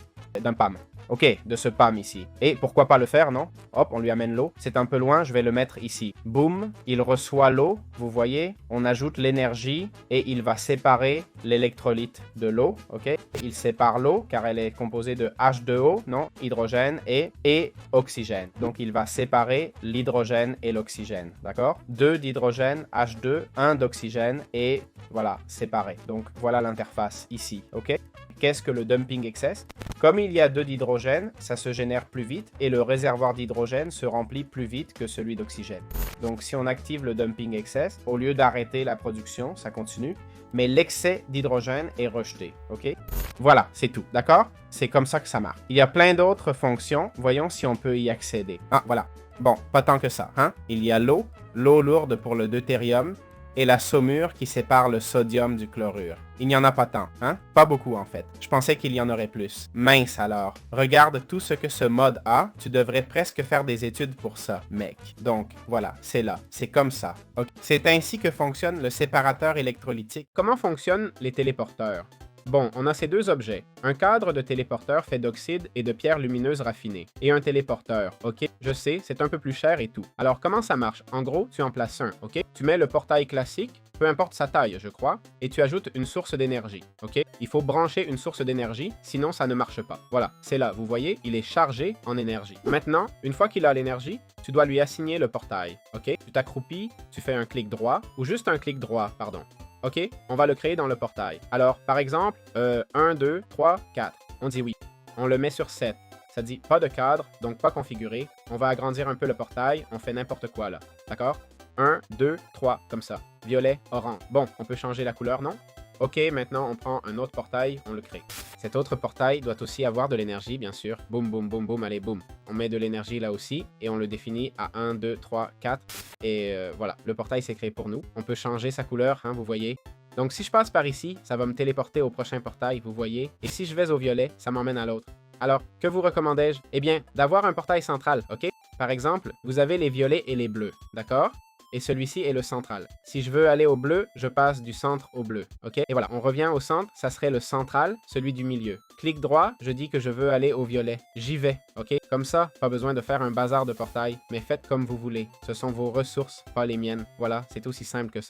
PAM. Ok, de ce PAM ici. Et pourquoi pas le faire, non? Hop, on lui amène l'eau. C'est un peu loin, je vais le mettre ici. Boum, il reçoit l'eau, vous voyez. On ajoute l'énergie et il va séparer l'électrolyte de l'eau, ok? Il sépare l'eau car elle est composée de H2O, non? Hydrogène et oxygène. Donc il va séparer l'hydrogène et l'oxygène, d'accord? 2 d'hydrogène, H2, 1 d'oxygène et voilà, séparé. Donc voilà l'interface ici, ok? Qu'est-ce que le dumping excess? Comme il y a 2 d'hydrogène, ça se génère plus vite et le réservoir d'hydrogène se remplit plus vite que celui d'oxygène. Donc si on active le dumping excess, au lieu d'arrêter la production, ça continue, mais l'excès d'hydrogène est rejeté, ok? Voilà, c'est tout, d'accord? C'est comme ça que ça marche. Il y a plein d'autres fonctions, voyons si on peut y accéder. Ah, voilà. Bon, pas tant que ça, hein? Il y a l'eau lourde pour le deutérium, et la saumure qui sépare le sodium du chlorure. Il n'y en a pas tant, hein? Pas beaucoup en fait. Je pensais qu'il y en aurait plus. Mince alors. Regarde tout ce que ce mode a. Tu devrais presque faire des études pour ça, mec. Donc, voilà, c'est là. C'est comme ça. Okay. C'est ainsi que fonctionne le séparateur électrolytique. Comment fonctionnent les téléporteurs? Bon, on a ces deux objets. Un cadre de téléporteur fait d'oxyde et de pierres lumineuses raffinées. Et un téléporteur, ok? Je sais, c'est un peu plus cher et tout. Alors, comment ça marche? En gros, tu en places un, ok? Tu mets le portail classique, peu importe sa taille, je crois, et tu ajoutes une source d'énergie, ok? Il faut brancher une source d'énergie, sinon ça ne marche pas. Voilà, c'est là, vous voyez, il est chargé en énergie. Maintenant, une fois qu'il a l'énergie, tu dois lui assigner le portail, ok? Tu t'accroupis, tu fais un clic droit, ou juste un clic droit, pardon. Ok, on va le créer dans le portail. Alors, par exemple, 1, 2, 3, 4. On dit oui. On le met sur 7. Ça dit pas de cadre, donc pas configuré. On va agrandir un peu le portail. On fait n'importe quoi là. D'accord? 1, 2, 3, comme ça. Violet, orange. Bon, on peut changer la couleur, non? Ok, maintenant on prend un autre portail, on le crée. Cet autre portail doit aussi avoir de l'énergie, bien sûr. Boum, boum, boum, boum, allez, boum. On met de l'énergie là aussi et on le définit à 1, 2, 3, 4. Et voilà, le portail s'est créé pour nous. On peut changer sa couleur, hein, vous voyez. Donc si je passe par ici, ça va me téléporter au prochain portail, vous voyez. Et si je vais au violet, ça m'emmène à l'autre. Alors, que vous recommandais-je? Eh bien, d'avoir un portail central, ok? Par exemple, vous avez les violets et les bleus, d'accord? Et celui-ci est le central. Si je veux aller au bleu, je passe du centre au bleu, ok? Et voilà, on revient au centre, ça serait le central, celui du milieu. Clic droit, je dis que je veux aller au violet. J'y vais, ok? Comme ça, pas besoin de faire un bazar de portail, mais faites comme vous voulez. Ce sont vos ressources, pas les miennes. Voilà, c'est aussi simple que ça.